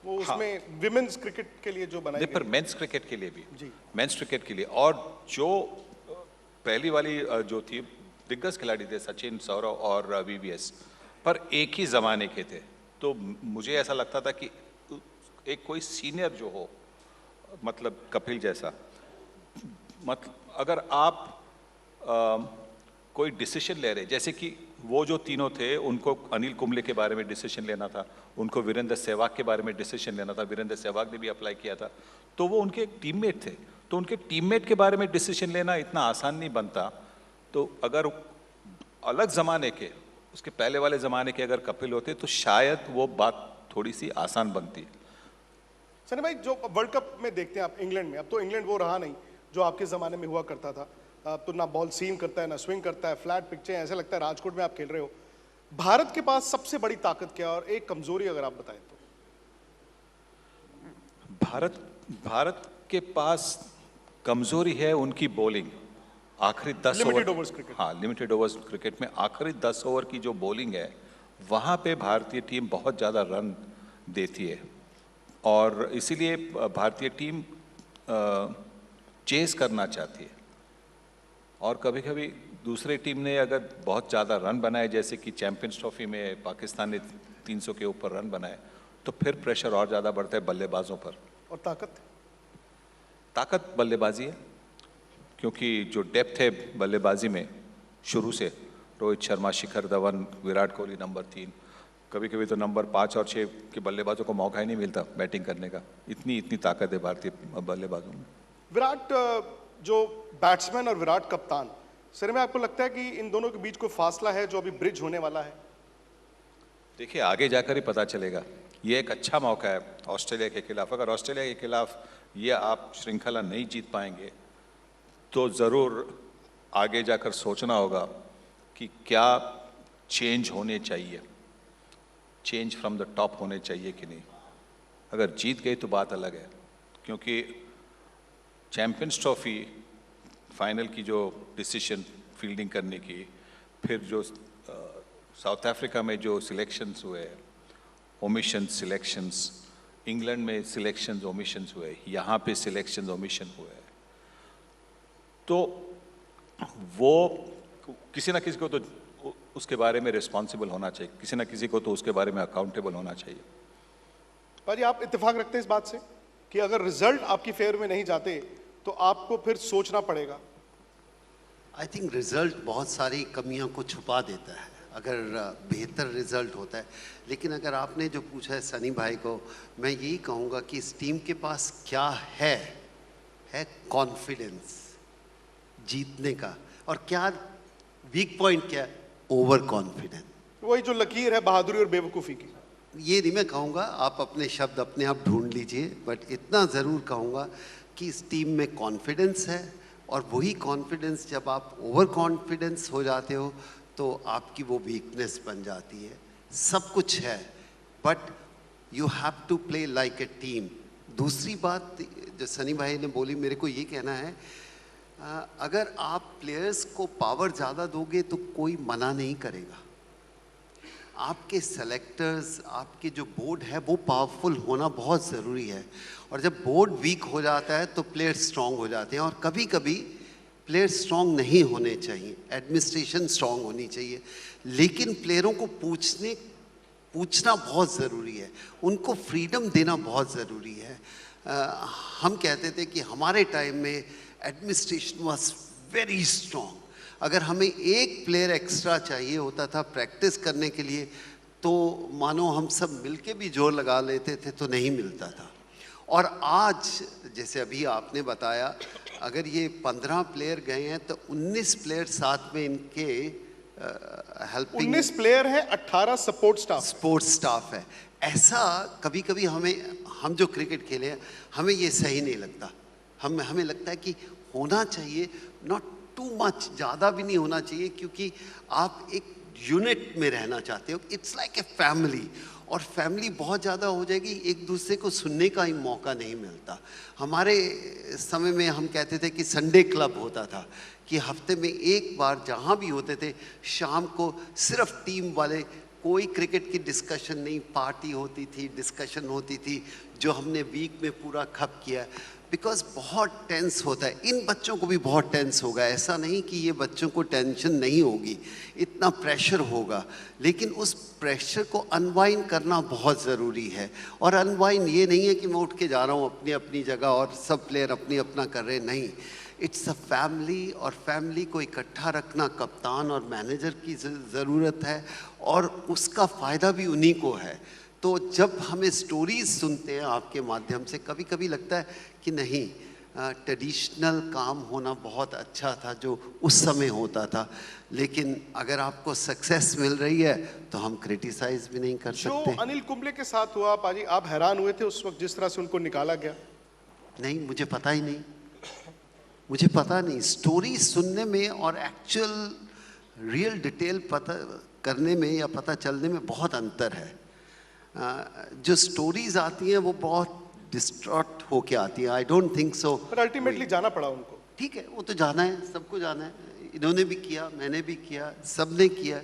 A: वो, उसमें विमेंस क्रिकेट के लिए जो बनाई गई,
C: पर मेंस क्रिकेट के लिए भी
A: जी,
C: मेंस क्रिकेट के लिए। और जो पहली वाली जो थी, दिग्गज खिलाड़ी थे सचिन, सौरव और वीवीएस, पर एक ही ज़माने के थे। तो मुझे ऐसा लगता था कि एक कोई सीनियर जो हो, मतलब कपिल जैसा, मतलब अगर आप कोई डिसीजन ले रहे, जैसे कि वो जो तीनों थे, उनको अनिल कुंबले के बारे में डिसीजन लेना था, उनको वीरेंद्र सहवाग के बारे में डिसीजन लेना था, वीरेंद्र सहवाग ने भी अप्लाई किया था, तो वो उनके टीममेट थे, तो उनके टीममेट के बारे में डिसीजन लेना इतना आसान नहीं बनता। तो अगर अलग ज़माने के, उसके पहले वाले ज़माने के अगर कपिल होते तो शायद वो बात थोड़ी सी आसान बनती।
A: सनी भाई, जो वर्ल्ड कप में देखते हैं आप इंग्लैंड में, अब तो इंग्लैंड वो रहा नहीं जो आपके ज़माने में हुआ करता था। अब तो ना बॉल सीम करता है, ना स्विंग करता है, फ्लैट पिच है, ऐसा लगता है राजकोट में आप खेल रहे हो। भारत के पास सबसे बड़ी ताकत क्या है और एक कमजोरी अगर आप बताएं तो?
C: भारत के पास कमजोरी है उनकी बॉलिंग। आखिरी 10 ओवर, हाँ, लिमिटेड ओवर्स क्रिकेट में आखिरी 10 ओवर की जो बॉलिंग है, वहाँ पे भारतीय टीम बहुत ज़्यादा रन देती है, और इसीलिए भारतीय टीम चेस करना चाहती है। और कभी कभी दूसरे टीम ने अगर बहुत ज़्यादा रन बनाए, जैसे कि चैंपियंस ट्रॉफी में पाकिस्तान ने 300 के ऊपर रन बनाए, तो फिर प्रेशर और ज़्यादा बढ़ता है बल्लेबाजों पर।
A: और ताकत
C: ताकत बल्लेबाजी है, क्योंकि जो डेप्थ है बल्लेबाजी में शुरू से, रोहित शर्मा, शिखर धवन, विराट कोहली नंबर 3, कभी कभी तो नंबर 5 और 6 के बल्लेबाजों को मौका ही नहीं मिलता बैटिंग करने का। इतनी ताकत है भारतीय बल्लेबाजों में।
A: विराट जो बैट्समैन और विराट कप्तान, सर में आपको लगता है कि इन दोनों के बीच कोई फासला है जो अभी ब्रिज होने वाला है?
C: देखिए, आगे जाकर ही पता चलेगा। ये एक अच्छा मौका है ऑस्ट्रेलिया के खिलाफ। अगर ऑस्ट्रेलिया के खिलाफ ये आप श्रृंखला नहीं जीत पाएंगे तो ज़रूर आगे जाकर सोचना होगा कि क्या चेंज होने चाहिए, चेंज फ्रॉम द टॉप होने चाहिए कि नहीं। अगर जीत गई तो बात अलग है, क्योंकि चैंपियंस ट्रॉफी फाइनल की जो डिसीजन फील्डिंग करने की, फिर जो साउथ अफ्रीका में जो सिलेक्शंस हुए, ओमिशंस सिलेक्शंस, इंग्लैंड में सिलेक्शंस ओमिशंस हुए, यहाँ पे सिलेक्शंस ओमिशन हुए, तो वो किसी ना किसी को तो उसके बारे में रिस्पॉन्सिबल होना चाहिए, किसी ना किसी को तो उसके बारे में अकाउंटेबल होना चाहिए।
A: भाजी, आप इत्तेफाक रखते हैं इस बात से कि अगर रिजल्ट आपकी फेवर में नहीं जाते तो आपको फिर सोचना पड़ेगा?
B: आई थिंक रिजल्ट बहुत सारी कमियों को छुपा देता है अगर बेहतर रिजल्ट होता है। लेकिन अगर आपने जो पूछा है सनी भाई को, मैं यही कहूँगा कि इस टीम के पास क्या है कॉन्फिडेंस जीतने का। और क्या वीक पॉइंट क्या है? Over confidence.
A: वही जो लकीर है बहादुरी और बेवकूफ़ी की।
B: ये नहीं मैं कहूँगा, आप अपने शब्द अपने आप ढूंढ लीजिए, बट इतना ज़रूर कहूँगा कि इस टीम में कॉन्फिडेंस है। और वही कॉन्फिडेंस जब आप ओवर कॉन्फिडेंस हो जाते हो तो आपकी वो वीकनेस बन जाती है। सब कुछ है, but you have to play like a team. दूसरी बात जो सनी भाई ने बोली, मेरे को ये कहना है, अगर आप प्लेयर्स को पावर ज़्यादा दोगे तो कोई मना नहीं करेगा। आपके सेलेक्टर्स, आपके जो बोर्ड है वो पावरफुल होना बहुत ज़रूरी है। और जब बोर्ड वीक हो जाता है तो प्लेयर स्ट्रांग हो जाते हैं। और कभी कभी प्लेयर स्ट्रांग नहीं होने चाहिए, एडमिनिस्ट्रेशन स्ट्रांग होनी चाहिए, लेकिन प्लेयरों को पूछना बहुत ज़रूरी है, उनको फ्रीडम देना बहुत ज़रूरी है। हम कहते थे कि हमारे टाइम में एडमिनिस्ट्रेशन वाज वेरी स्ट्रांग। अगर हमें एक प्लेयर एक्स्ट्रा चाहिए होता था प्रैक्टिस करने के लिए तो मानो हम सब मिलके भी जोर लगा लेते थे तो नहीं मिलता था। और आज जैसे अभी आपने बताया, अगर ये 15 प्लेयर गए हैं तो 19 प्लेयर साथ में इनके हेल्पिंग
A: 19 प्लेयर है, 18 सपोर्ट
B: स्टाफ है। ऐसा कभी कभी हम जो क्रिकेट खेले हैं हमें ये सही नहीं लगता। हमें लगता है कि होना चाहिए, नॉट टू मच, ज़्यादा भी नहीं होना चाहिए, क्योंकि आप एक यूनिट में रहना चाहते हो। इट्स लाइक ए फैमिली, और फैमिली बहुत ज़्यादा हो जाएगी, एक दूसरे को सुनने का ही मौका नहीं मिलता। हमारे समय में हम कहते थे कि संडे क्लब होता था, कि हफ्ते में एक बार जहाँ भी होते थे शाम को सिर्फ टीम वाले, कोई क्रिकेट की डिस्कशन नहीं, पार्टी होती थी, डिस्कशन होती थी जो हमने वीक में पूरा खप किया। बिकॉज बहुत टेंस होता है, इन बच्चों को भी बहुत टेंस होगा। ऐसा नहीं कि ये बच्चों को टेंशन नहीं होगी, इतना प्रेशर होगा, लेकिन उस प्रेशर को अनवाइन करना बहुत ज़रूरी है। और अनवाइन ये नहीं है कि मैं उठ के जा रहा हूँ अपनी अपनी जगह और सब प्लेयर अपनी अपना कर रहे हैं, नहीं। इट्स अ फैमिली, और फैमिली को इकट्ठा रखना कप्तान और मैनेजर की ज़रूरत है, और उसका फ़ायदा भी उन्हीं को है। तो जब हमें स्टोरीज सुनते हैं आपके माध्यम से, कभी कभी लगता है कि नहीं, ट्रेडिशनल काम होना बहुत अच्छा था जो उस समय होता था। लेकिन अगर आपको सक्सेस मिल रही है तो हम क्रिटिसाइज भी नहीं कर सकते।
A: जो अनिल कुंबले के साथ हुआ पाजी, आप हैरान हुए थे उस वक्त जिस तरह से उनको निकाला गया?
B: नहीं, मुझे पता ही नहीं, मुझे पता नहीं। स्टोरी सुनने में और एक्चुअल रियल डिटेल पता करने में या पता चलने में बहुत अंतर है। जो स्टोरीज आती हैं वो बहुत डिस्ट्रॉट होके आती है। I don't think so.
A: पर अल्टीमेटली जाना पड़ा उनको।
B: ठीक है, वो तो जाना है, सबको जाना है। इन्होंने भी किया, मैंने भी किया, सबने किया।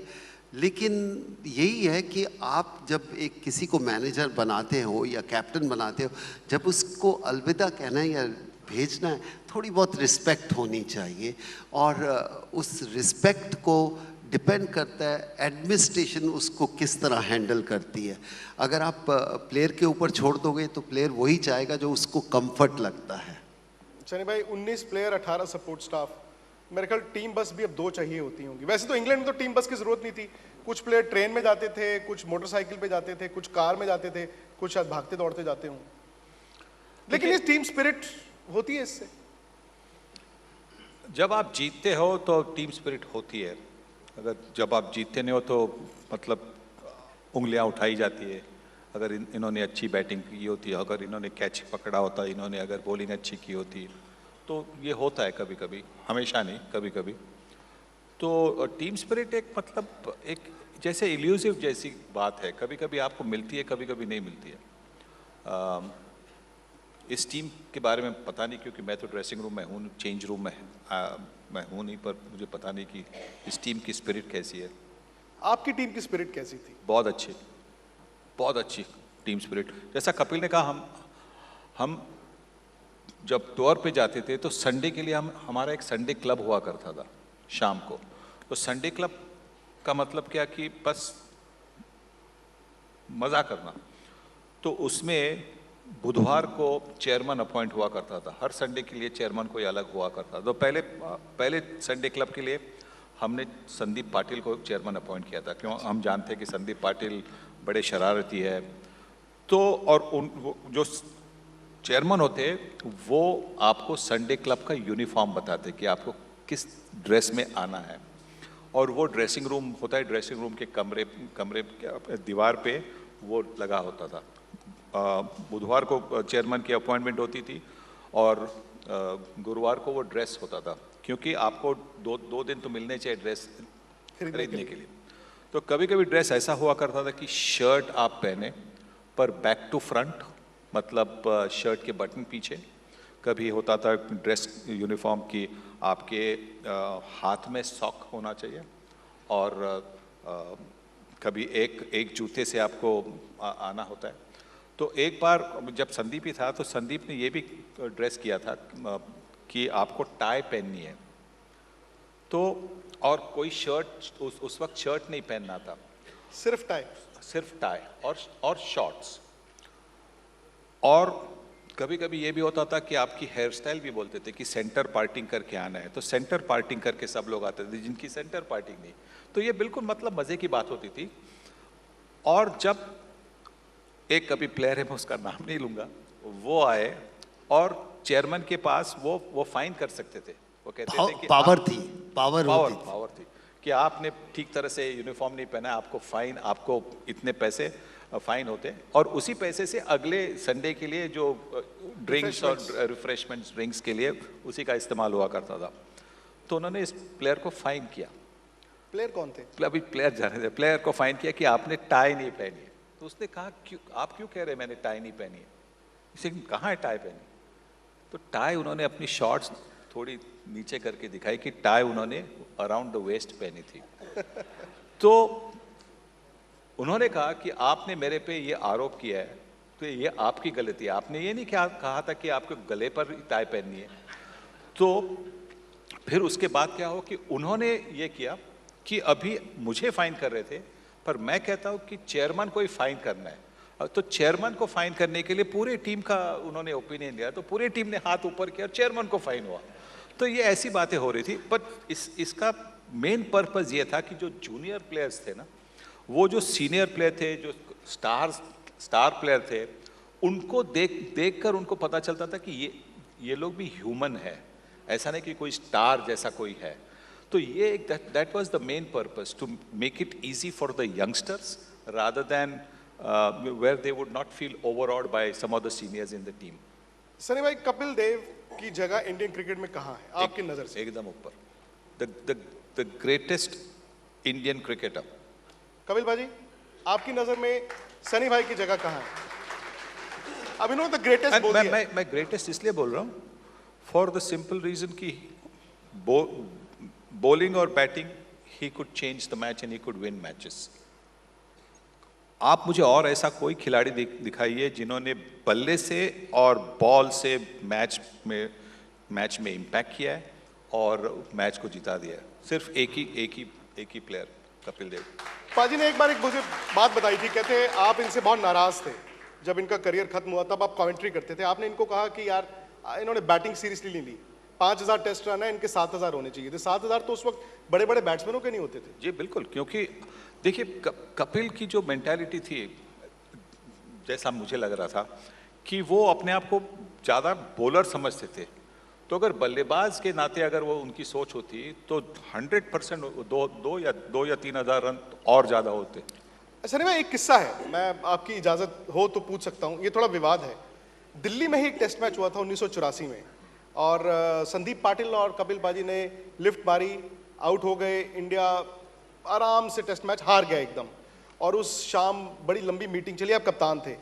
B: लेकिन यही है कि आप जब एक किसी को मैनेजर बनाते हो या कैप्टन बनाते हो, जब उसको अलविदा कहना है या भेजना है, थोड़ी बहुत रिस्पेक्ट होनी चाहिए। और उस रिस्पेक्ट को डिपेंड करता है एडमिनिस्ट्रेशन उसको किस तरह हैंडल करती है। अगर आप प्लेयर के ऊपर छोड़ दोगे तो प्लेयर वही चाहेगा जो उसको कंफर्ट लगता है।
A: शनि भाई 19 प्लेयर 18 सपोर्ट स्टाफ, मेरे ख्याल टीम बस भी अब 2 चाहिए होती होंगी। वैसे तो इंग्लैंड में तो टीम बस की जरूरत नहीं थी, कुछ प्लेयर ट्रेन में जाते थे, कुछ मोटरसाइकिल पे जाते थे, कुछ कार में जाते थे, कुछ शायद भागते दौड़ते जाते हों, लेकिन ये टीम स्पिरिट होती है इससे।
C: जब आप जीतते हो तो टीम स्पिरिट होती है, अगर जब आप जीतते नहीं हो तो मतलब उंगलियां उठाई जाती है। अगर इन्होंने अच्छी बैटिंग की होती, अगर इन्होंने कैच पकड़ा होता, इन्होंने अगर बॉलिंग अच्छी की होती, तो ये होता है कभी कभी, हमेशा नहीं, कभी कभी। तो टीम स्पिरिट एक मतलब एक जैसे इल्यूसिव जैसी बात है, कभी कभी आपको मिलती है, कभी कभी नहीं मिलती है। इस टीम के बारे में पता नहीं, क्योंकि मैं तो ड्रेसिंग रूम में हूँ, चेंज रूम में मैं हूँ नहीं, पर मुझे पता नहीं कि इस टीम की स्पिरिट कैसी है।
A: आपकी टीम की स्पिरिट कैसी थी?
C: बहुत अच्छी टीम स्पिरिट। जैसा कपिल ने कहा, हम जब टूर पे जाते थे तो संडे के लिए हमारा एक संडे क्लब हुआ करता था शाम को। तो संडे क्लब का मतलब क्या कि बस मज़ा करना। तो उसमें बुधवार को चेयरमैन अपॉइंट हुआ करता था, हर संडे के लिए चेयरमैन कोई अलग हुआ करता था। तो पहले संडे क्लब के लिए हमने संदीप पाटिल को चेयरमैन अपॉइंट किया था, क्यों हम जानते हैं कि संदीप पाटिल बड़े शरारती है। तो और वो जो चेयरमैन होते वो आपको संडे क्लब का यूनिफॉर्म बताते कि आपको किस ड्रेस में आना है। और वो ड्रेसिंग रूम होता है, ड्रेसिंग रूम के कमरे के दीवार पे वो लगा होता था। बुधवार को चेयरमैन की अपॉइंटमेंट होती थी और गुरुवार को वो ड्रेस होता था, क्योंकि आपको दो दिन तो मिलने चाहिए ड्रेस खरीदने के लिए। तो कभी कभी ड्रेस ऐसा हुआ करता था कि शर्ट आप पहने पर बैक टू फ्रंट, मतलब शर्ट के बटन पीछे। कभी होता था ड्रेस यूनिफॉर्म की आपके हाथ में सॉक होना चाहिए, और कभी एक जूते से आपको आना होता है। तो एक बार जब संदीप ही था तो संदीप ने ये भी ड्रेस किया था कि आपको टाई पहननी है। तो और कोई शर्ट उस वक्त शर्ट नहीं पहनना था,
A: सिर्फ टाई और शॉर्ट्स।
C: और कभी कभी ये भी होता था कि आपकी हेयर स्टाइल भी बोलते थे कि सेंटर पार्टिंग करके आना है, तो सेंटर पार्टिंग करके सब लोग आते थे, जिनकी सेंटर पार्टिंग नहीं। तो ये बिल्कुल मतलब मज़े की बात होती थी। और जब एक कभी प्लेयर है, मैं उसका नाम नहीं लूँगा, वो आए और चेयरमैन के पास वो फाइन कर सकते थे। वो कहते थे कि
B: पावर थी
C: कि आपने ठीक तरह से यूनिफॉर्म नहीं पहना, आपको फाइन, आपको इतने पैसे फाइन होते। और उसी पैसे से अगले संडे के लिए जो ड्रिंक्स और रिफ्रेशमेंट्स ड्रिंक्स के लिए उसी का इस्तेमाल हुआ करता था। तो उन्होंने इस प्लेयर को फाइन किया।
A: प्लेयर कौन थे?
C: अभी प्लेयर जाने थे। प्लेयर को फाइन किया कि आपने टाई नहीं पहनी है। तो उसने कहा, क्यों, आप क्यों कह रहे हैं मैंने टाई नहीं पहनी है? इसे कहाँ है टाई पहनी? तो टाई उन्होंने अपनी शॉर्ट्स थोड़ी नीचे करके दिखाई कि टाई उन्होंने अराउंड द वेस्ट पहनी थी। तो उन्होंने कहा कि आपने मेरे पे ये आरोप किया है, तो ये आपकी गलती है, आपने ये नहीं कहा था कि आपको गले पर टाई पहननी है। तो फिर उसके बाद क्या हो कि उन्होंने ये किया कि अभी मुझे फाइन कर रहे थे, पर मैं कहता हूँ कि चेयरमैन को ही फाइन करना है। तो चेयरमैन को फाइन करने के लिए पूरे टीम का उन्होंने ओपिनियन लिया, तो पूरी टीम ने हाथ ऊपर किया और चेयरमैन को फाइन हुआ। तो ये ऐसी बातें हो रही थी। बट इसका मेन पर्पस ये था कि जो जूनियर प्लेयर्स थे ना, वो जो सीनियर प्लेयर थे, जो स्टार प्लेयर थे, उनको देख कर उनको पता चलता था कि ये लोग भी ह्यूमन है, ऐसा नहीं कि कोई स्टार जैसा कोई है। तो ये that was the main purpose, to make it easy for the youngsters rather than where they would not feel overawed by some of the seniors in the team.
A: Sunny भाई, कपिल देव की जगह इंडियन क्रिकेट में कहाँ है आपकी नजर से?
C: एकदम ऊपर, the greatest Indian cricketer.
A: Kapil भाजी, आपकी नजर में सनी भाई की जगह कहाँ है? अब इन्होंने द ग्रेटेस्ट बोल दिया।
C: मैं ग्रेटेस्ट इसलिए बोल रहा हूँ फॉर द सिंपल रीजन कि बॉलिंग और batting he could change the match and he could win matches. आप मुझे और ऐसा कोई खिलाड़ी दिखाइए जिन्होंने बल्ले से और बॉल से मैच में इम्पैक्ट किया है और मैच को जिता दिया है। सिर्फ एक ही प्लेयर, कपिल देव।
A: पाजी ने एक बार मुझे बात बताई थी, कहते हैं आप इनसे बहुत नाराज थे जब इनका करियर खत्म हुआ, तब आप कमेंट्री करते थे। आपने इनको कहा कि यार इन्होंने बैटिंग सीरियसली नहीं ली। 5000 टेस्ट रन है, इनके 7000 होने चाहिए थे। 7000 तो उस वक्त बड़े बड़े बैट्समैनों के नहीं होते थे।
C: जी बिल्कुल, क्योंकि देखिए कपिल की जो मेंटालिटी थी, जैसा मुझे लग रहा था कि वो अपने आप को ज़्यादा बॉलर समझते थे। तो अगर बल्लेबाज के नाते अगर वो उनकी सोच होती तो 100% दो या 3000 रन और ज़्यादा होते।
A: सनी भाई, एक किस्सा है, मैं आपकी इजाज़त हो तो पूछ सकता हूँ, ये थोड़ा विवाद है। दिल्ली में ही एक टेस्ट मैच हुआ था 1984 में, और संदीप पाटिल और कपिल पाजी ने लिफ्ट मारी, आउट हो गए, इंडिया आराम से टेस्ट मैच हार गया एकदम। और उस शाम बड़ी लंबी मीटिंग चली, आप कप्तान थे।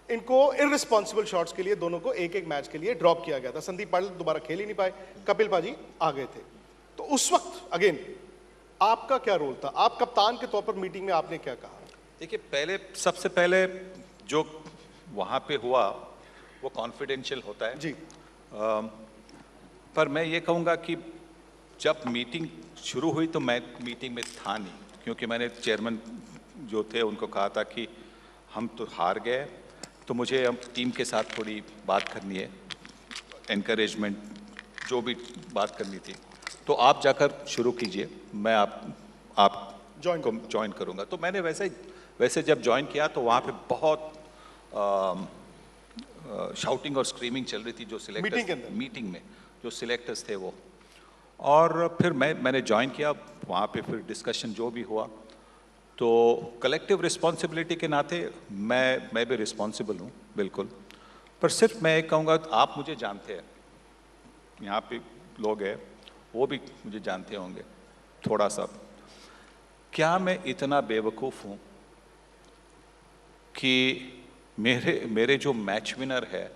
A: इनको इररिस्पॉन्सिबल शॉट्स के लिए दोनों को एक एक मैच के लिए ड्रॉप किया गया था। संदीप पाटिल दोबारा खेल ही नहीं पाए, कपिल पाजी आ गए थे। तो उस वक्त अगेन आपका क्या रोल था? आप कप्तान के तौर पर मीटिंग में आपने क्या कहा?
C: देखिए, सबसे पहले जो वहाँ पे हुआ वो कॉन्फिडेंशियल होता है
A: जी।
C: पर मैं ये कहूँगा कि जब मीटिंग शुरू हुई तो मैं मीटिंग में था नहीं, क्योंकि मैंने चेयरमैन जो थे उनको कहा था कि हम तो हार गए, तो मुझे हम टीम के साथ थोड़ी बात करनी है, एनकरेजमेंट जो भी बात करनी थी, तो आप जाकर शुरू कीजिए, मैं आप ज्वाइन करूँगा। तो मैंने वैसे जब ज्वाइन किया तो वहाँ पे बहुत शाउटिंग और स्क्रीमिंग चल रही थी जो सिलेक्टर्स मीटिंग में जो सिलेक्टर्स थे वो। और फिर मैंने ज्वाइन किया वहाँ पे, फिर डिस्कशन जो भी हुआ तो कलेक्टिव रिस्पॉन्सिबिलिटी के नाते मैं भी रिस्पॉन्सिबल हूँ बिल्कुल। पर सिर्फ मैं एक कहूँगा, आप मुझे जानते हैं, यहाँ पे लोग हैं वो भी मुझे जानते होंगे थोड़ा सा, क्या मैं इतना बेवकूफ़ हूँ कि मेरे जो मैच विनर है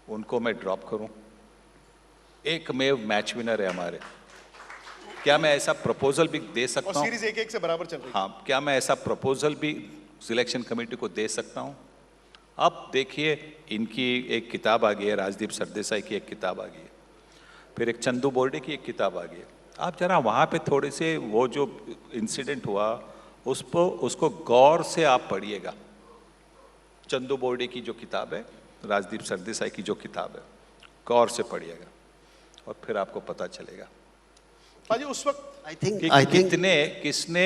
C: उनको मैं ड्रॉप करूं? एकमेव मैच विनर है हमारे, क्या मैं ऐसा प्रपोजल भी दे सकता हूं?
A: और सीरीज 1-1 से बराबर चल रही है।
C: हाँ, क्या मैं ऐसा प्रपोजल भी सिलेक्शन कमेटी को दे सकता हूं? अब देखिए, इनकी एक किताब आ गई है, राजदीप सरदेसाई की एक किताब आ गई है, फिर एक चंदू बोर्डे की एक किताब आ गई है। आप जरा वहाँ पे थोड़े से वो जो इंसिडेंट हुआ उसको गौर से आप पढ़िएगा। चंदू बोर्डे की जो किताब है, राजदीप सरदेसाई की जो किताब है, गौर से पढ़िएगा और फिर आपको पता चलेगा
A: पाजी उस वक्त
B: आई थिंक
C: किसने।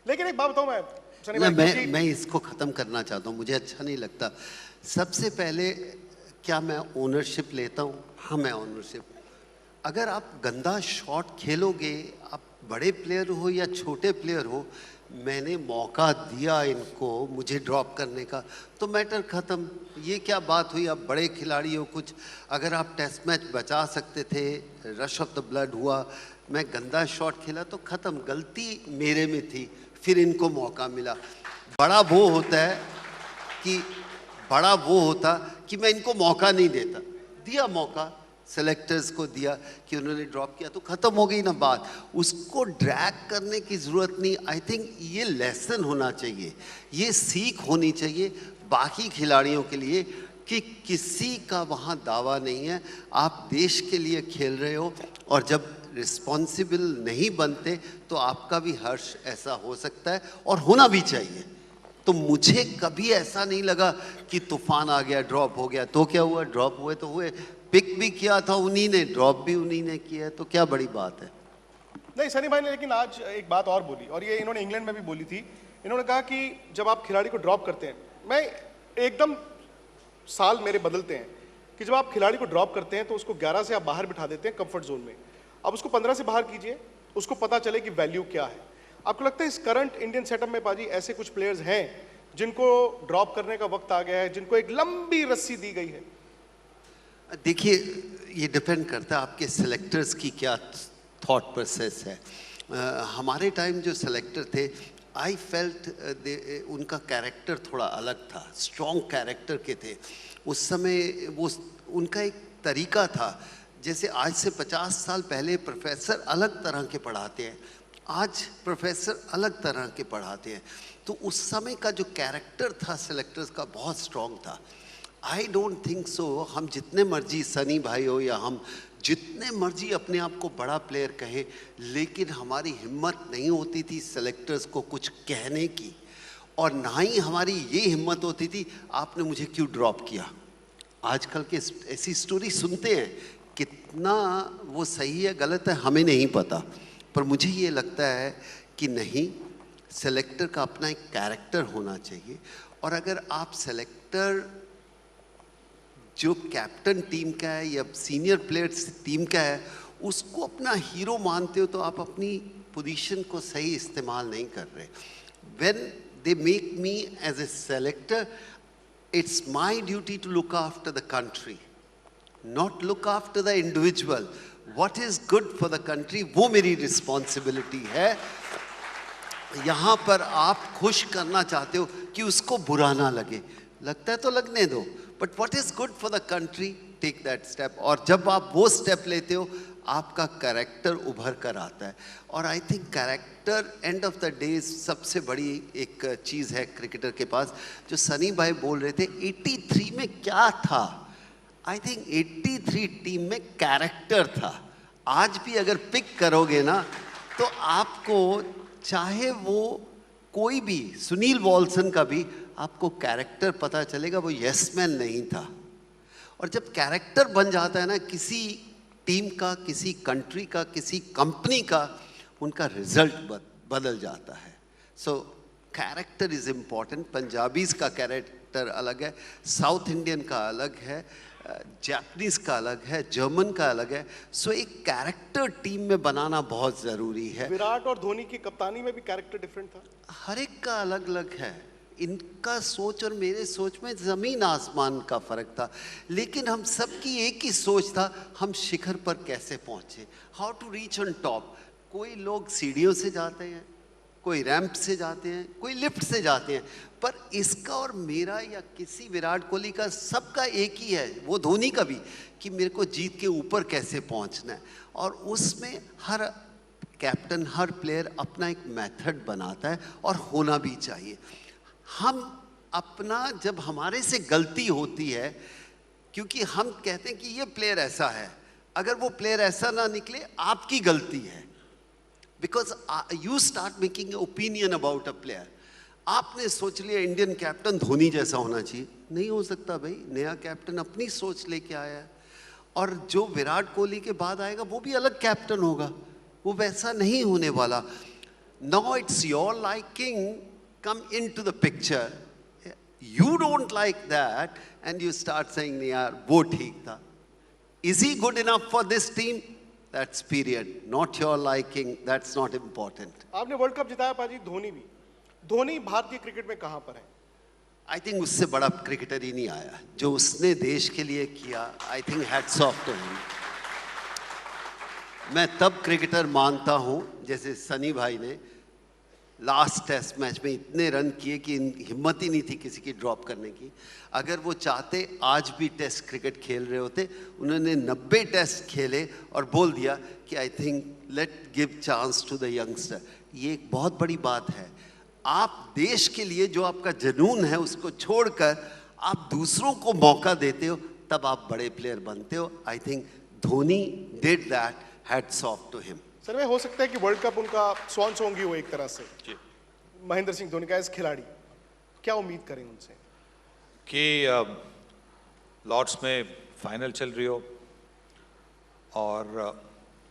A: लेकिन एक बात बताऊं
B: मैं इसको खत्म करना चाहता हूँ, मुझे अच्छा नहीं लगता। सबसे पहले क्या मैं ओनरशिप लेता हूँ? हाँ, मैं ओनरशिप। अगर आप गंदा शॉट खेलोगे, आप बड़े प्लेयर हो या छोटे प्लेयर हो, मैंने मौका दिया इनको मुझे ड्रॉप करने का, तो मैटर ख़त्म। ये क्या बात हुई? आप बड़े खिलाड़ी हो कुछ, अगर आप टेस्ट मैच बचा सकते थे, रश ऑफ द ब्लड हुआ, मैं गंदा शॉट खेला तो ख़त्म, गलती मेरे में थी, फिर इनको मौका मिला। बड़ा वो होता कि मैं इनको मौका नहीं देता, दिया मौका, सेलेक्टर्स को दिया कि उन्होंने ड्रॉप किया तो ख़त्म हो गई ना बात। उसको ड्रैग करने की ज़रूरत नहीं। आई थिंक ये लेसन होना चाहिए, ये सीख होनी चाहिए बाकी खिलाड़ियों के लिए कि किसी का वहाँ दावा नहीं है, आप देश के लिए खेल रहे हो, और जब रिस्पॉन्सिबल नहीं बनते तो आपका भी हर्ष ऐसा हो सकता है और होना भी चाहिए। तो मुझे कभी ऐसा नहीं लगा कि तूफान आ गया, ड्रॉप हो गया, तो क्या हुआ, ड्रॉप हुए तो हुए, पिक भी किया था उन्हीं ने, ड्रॉप भी उन्हीं ने किया है, तो क्या बड़ी बात है।
A: नहीं सनी भाई ने लेकिन आज एक बात और बोली, और ये इन्होंने इंग्लैंड में भी बोली थी। इन्होंने कहा कि जब आप खिलाड़ी को ड्रॉप करते हैं, मैं एकदम साल मेरे बदलते हैं कि जब आप खिलाड़ी को ड्रॉप करते हैं तो उसको 11 से आप बाहर बिठा देते हैं कंफर्ट जोन में, अब उसको 15 से बाहर कीजिए, उसको पता चले कि वैल्यू क्या है। आपको लगता है इस करंट इंडियन सेटअप में पाजी ऐसे कुछ प्लेयर्स हैं जिनको ड्रॉप करने का वक्त आ गया है, जिनको एक लंबी रस्सी दी गई है?
B: देखिए, ये डिपेंड करता है आपके सेलेक्टर्स की क्या थॉट प्रोसेस है। हमारे टाइम जो सेलेक्टर थे, आई फेल्ट उनका कैरेक्टर थोड़ा अलग था, स्ट्रॉन्ग कैरेक्टर के थे। उस समय वो उनका एक तरीका था, जैसे आज से 50 साल पहले प्रोफेसर अलग तरह के पढ़ाते हैं, आज प्रोफेसर अलग तरह के पढ़ाते हैं। तो उस समय का जो कैरेक्टर था सेलेक्टर्स का बहुत स्ट्रॉन्ग था। आई डोंट थिंक सो, हम जितने मर्जी सनी भाई हो या हम जितने मर्जी अपने आप को बड़ा प्लेयर कहें, लेकिन हमारी हिम्मत नहीं होती थी सेलेक्टर्स को कुछ कहने की, और ना ही हमारी ये हिम्मत होती थी आपने मुझे क्यों ड्रॉप किया। आजकल के ऐसी स्टोरी सुनते हैं, कितना वो सही है गलत है हमें नहीं पता, पर मुझे ये लगता है कि नहीं, सेलेक्टर का अपना एक कैरेक्टर होना चाहिए। और अगर आप सेलेक्टर जो कैप्टन टीम का है या सीनियर प्लेयर्स टीम का है उसको अपना हीरो मानते हो, तो आप अपनी पोजीशन को सही इस्तेमाल नहीं कर रहे। When they make me as a selector, it's my duty to look after the country, not look after the individual. What is good for the country, वो मेरी responsibility है। यहाँ पर आप खुश करना चाहते हो कि उसको बुरा ना लगे, लगता है तो लगने दो, but what is good for the country, take that step. और जब आप वो स्टेप लेते हो आपका कैरेक्टर उभर कर आता है। और I think character end of the day सबसे बड़ी एक चीज़ है क्रिकेटर के पास। जो सनी भाई बोल रहे थे 83 में क्या था, आई थिंक 83 टीम में कैरेक्टर था। आज भी अगर पिक करोगे ना तो आपको, चाहे वो कोई भी, सुनील वॉल्सन का भी आपको कैरेक्टर पता चलेगा, वो यस मैन नहीं था। और जब कैरेक्टर बन जाता है ना किसी टीम का, किसी कंट्री का, किसी कंपनी का, उनका रिजल्ट बदल जाता है। सो कैरेक्टर इज इम्पॉर्टेंट। पंजाबीज का कैरेक्टर अलग है, साउथ इंडियन का अलग है, जापानीज का अलग है, जर्मन का अलग है। सो एक कैरेक्टर टीम में बनाना बहुत ज़रूरी है।
A: विराट और धोनी की कप्तानी में भी कैरेक्टर डिफरेंट था।
B: हर एक का अलग अलग है, इनका सोच और मेरे सोच में ज़मीन आसमान का फ़र्क था, लेकिन हम सबकी एक ही सोच था, हम शिखर पर कैसे पहुँचे, how to reach on top. कोई लोग सीढ़ियों से जाते हैं, कोई रैंप से जाते हैं, कोई लिफ्ट से जाते हैं, पर इसका और मेरा या किसी विराट कोहली का, सबका एक ही है, वो धोनी का भी, कि मेरे को जीत के ऊपर कैसे पहुंचना है। और उसमें हर कैप्टन, हर प्लेयर अपना एक मेथड बनाता है और होना भी चाहिए। हम अपना, जब हमारे से गलती होती है, क्योंकि हम कहते हैं कि ये प्लेयर ऐसा है, अगर वो प्लेयर ऐसा ना निकले आपकी गलती है, because you start making opinion about a player. आपने सोच लिया इंडियन कैप्टन धोनी जैसा होना चाहिए, नहीं हो सकता भाई, नया कैप्टन अपनी सोच लेके आया है। और जो विराट कोहली के बाद आएगा वो भी अलग कैप्टन होगा, वो वैसा नहीं होने वाला। Now it's your liking come into the picture, you don't like that and you start saying यार वो ठीक था, is he good enough for this team, that's period, not your liking, that's not important.
A: आपने world cup जिताया पाजी, धोनी भी। धोनी भारतीय cricket में कहां पर है?
B: आई थिंक उससे बड़ा क्रिकेटर ही नहीं आया जो उसने देश के लिए किया। I think hats off to him. मैं तब क्रिकेटर मानता हूं जैसे सनी भाई ने लास्ट टेस्ट मैच में इतने रन किए कि हिम्मत ही नहीं थी किसी की ड्रॉप करने की। अगर वो चाहते आज भी टेस्ट क्रिकेट खेल रहे होते। उन्होंने 90 टेस्ट खेले और बोल दिया कि I think let give chance to the youngster. ये एक बहुत बड़ी बात है। आप देश के लिए जो आपका जुनून है उसको छोड़कर आप दूसरों को मौका देते हो, तब आप बड़े प्लेयर बनते हो। I think Dhoni did that, hats off to him.
A: सर में हो सकता है कि वर्ल्ड कप उनका स्वान सॉन्ग ही हो एक तरह से।
C: जी।
A: महेंद्र सिंह धोनी का एज खिलाड़ी क्या उम्मीद करें उनसे?
C: कि लॉर्ड्स में फाइनल चल रही हो और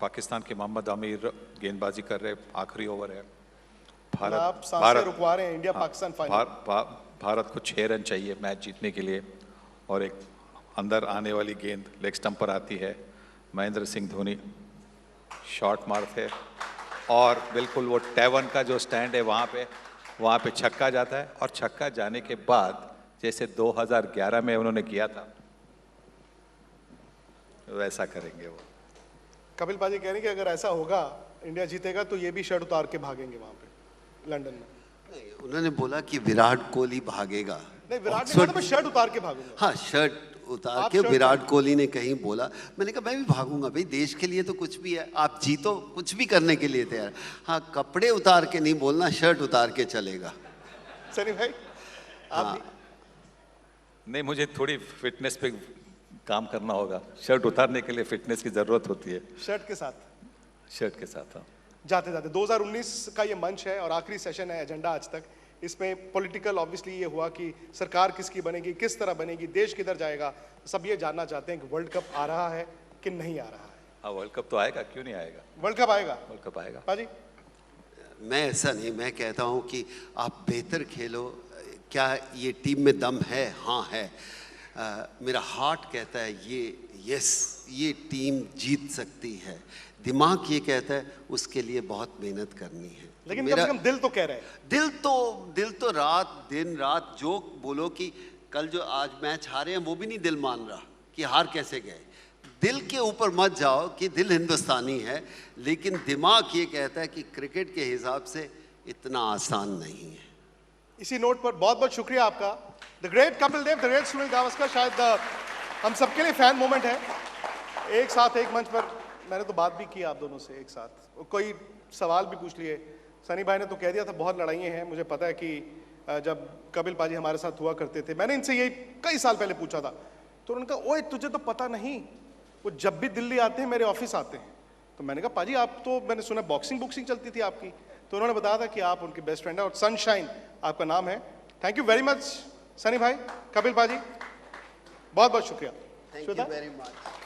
C: पाकिस्तान के मोहम्मद आमिर गेंदबाजी कर रहे, आखिरी ओवर है,
A: आप सांसें रुकवा रहे हैं, इंडिया
C: हाँ,
A: पाकिस्तान फाइनल।
C: भारत को 6 रन चाहिए मैच जीतने के लिए, और एक अंदर आने वाली गेंद लेग स्टंप पर आती है, महेंद्र सिंह धोनी शॉट मारते और बिल्कुल वो टैवन का जो स्टैंड है वहाँ पे छक्का जाता है। और छक्का जाने के बाद जैसे 2011 में उन्होंने किया था वैसा करेंगे वो।
A: कपिल पाजी कह रहे हैं कि अगर ऐसा होगा इंडिया जीतेगा तो ये भी शर्ट उतार के भागेंगे वहां पे लंदन में।
B: उन्होंने बोला कि विराट कोहली भागेगा।
A: नहीं, विराट ने कहा था मैं शर्ट उतार के भागूंगा।
B: हाँ, शर्ट उतार
A: आप
B: के
A: शर्ट
B: विराट कोहली ने कहीं बोला। मैंने कहा मैं भी भागूंगा भाई, देश के लिए तो कुछ भी है, आप जीतो कुछ भी करने के लिए तैयार। हाँ, कपड़े उतार के नहीं बोलना, शर्ट उतार के चलेगा।
A: सनी भाई आप
B: हाँ।
A: भी?
C: नहीं, मुझे थोड़ी फिटनेस पे काम करना होगा। शर्ट उतारने के लिए फिटनेस की जरूरत होती है।
A: शर्ट के साथ
C: शर्ट के साथ। हाँ।
A: जाते जाते 2019 का ये मंच है और आखिरी सेशन है एजेंडा आज तक। इसमें पॉलिटिकल ऑब्वियसली ये हुआ कि सरकार किसकी बनेगी, किस तरह बनेगी, देश किधर जाएगा, सब ये जानना चाहते हैं कि वर्ल्ड कप आ रहा है कि नहीं आ रहा है।
C: हाँ, वर्ल्ड कप तो आएगा, क्यों नहीं आएगा?
A: वर्ल्ड कप आएगा।
C: वर्ल्ड कप आएगा।
A: पाजी
B: मैं ऐसा नहीं, मैं कहता हूँ कि आप बेहतर खेलो। क्या ये टीम में दम है? हाँ है। मेरा हार्ट कहता है ये टीम जीत सकती है। दिमाग ये कहता है उसके लिए बहुत मेहनत करनी है।
A: लेकिन कम से कम दिल तो कह रहे हैं।
B: दिल तो दिन रात जो बोलो कि कल जो आज मैच हारे हैं वो भी नहीं दिल मान रहा कि हार कैसे गए। दिल के ऊपर मत जाओ कि दिल हिंदुस्तानी है, लेकिन दिमाग ये कहता है कि क्रिकेट के हिसाब से इतना आसान नहीं है।
A: इसी नोट पर बहुत बहुत शुक्रिया आपका। The great Kapil Dev, the great Sunil Gavaskar, शायद हम सबके लिए फैन मोमेंट है। एक साथ एक मंच पर मैंने तो बात भी की आप दोनों से एक साथ, कोई सवाल भी पूछ लिए। सनी भाई ने तो कह दिया था बहुत लड़ाइयाँ हैं। मुझे पता है कि जब कपिल पाजी हमारे साथ हुआ करते थे, मैंने इनसे यही कई साल पहले पूछा था, तो उन्होंने कहा ओए तुझे तो पता नहीं, वो जब भी दिल्ली आते हैं मेरे ऑफिस आते हैं। तो मैंने कहा पाजी आप तो, मैंने सुना बॉक्सिंग चलती थी आपकी, तो उन्होंने बताया था कि आप उनके बेस्ट फ्रेंड है और सनशाइन आपका नाम है। Thank you very much Sunny भाई, कपिल पाजी, बहुत बहुत शुक्रिया।
B: Thank you very much.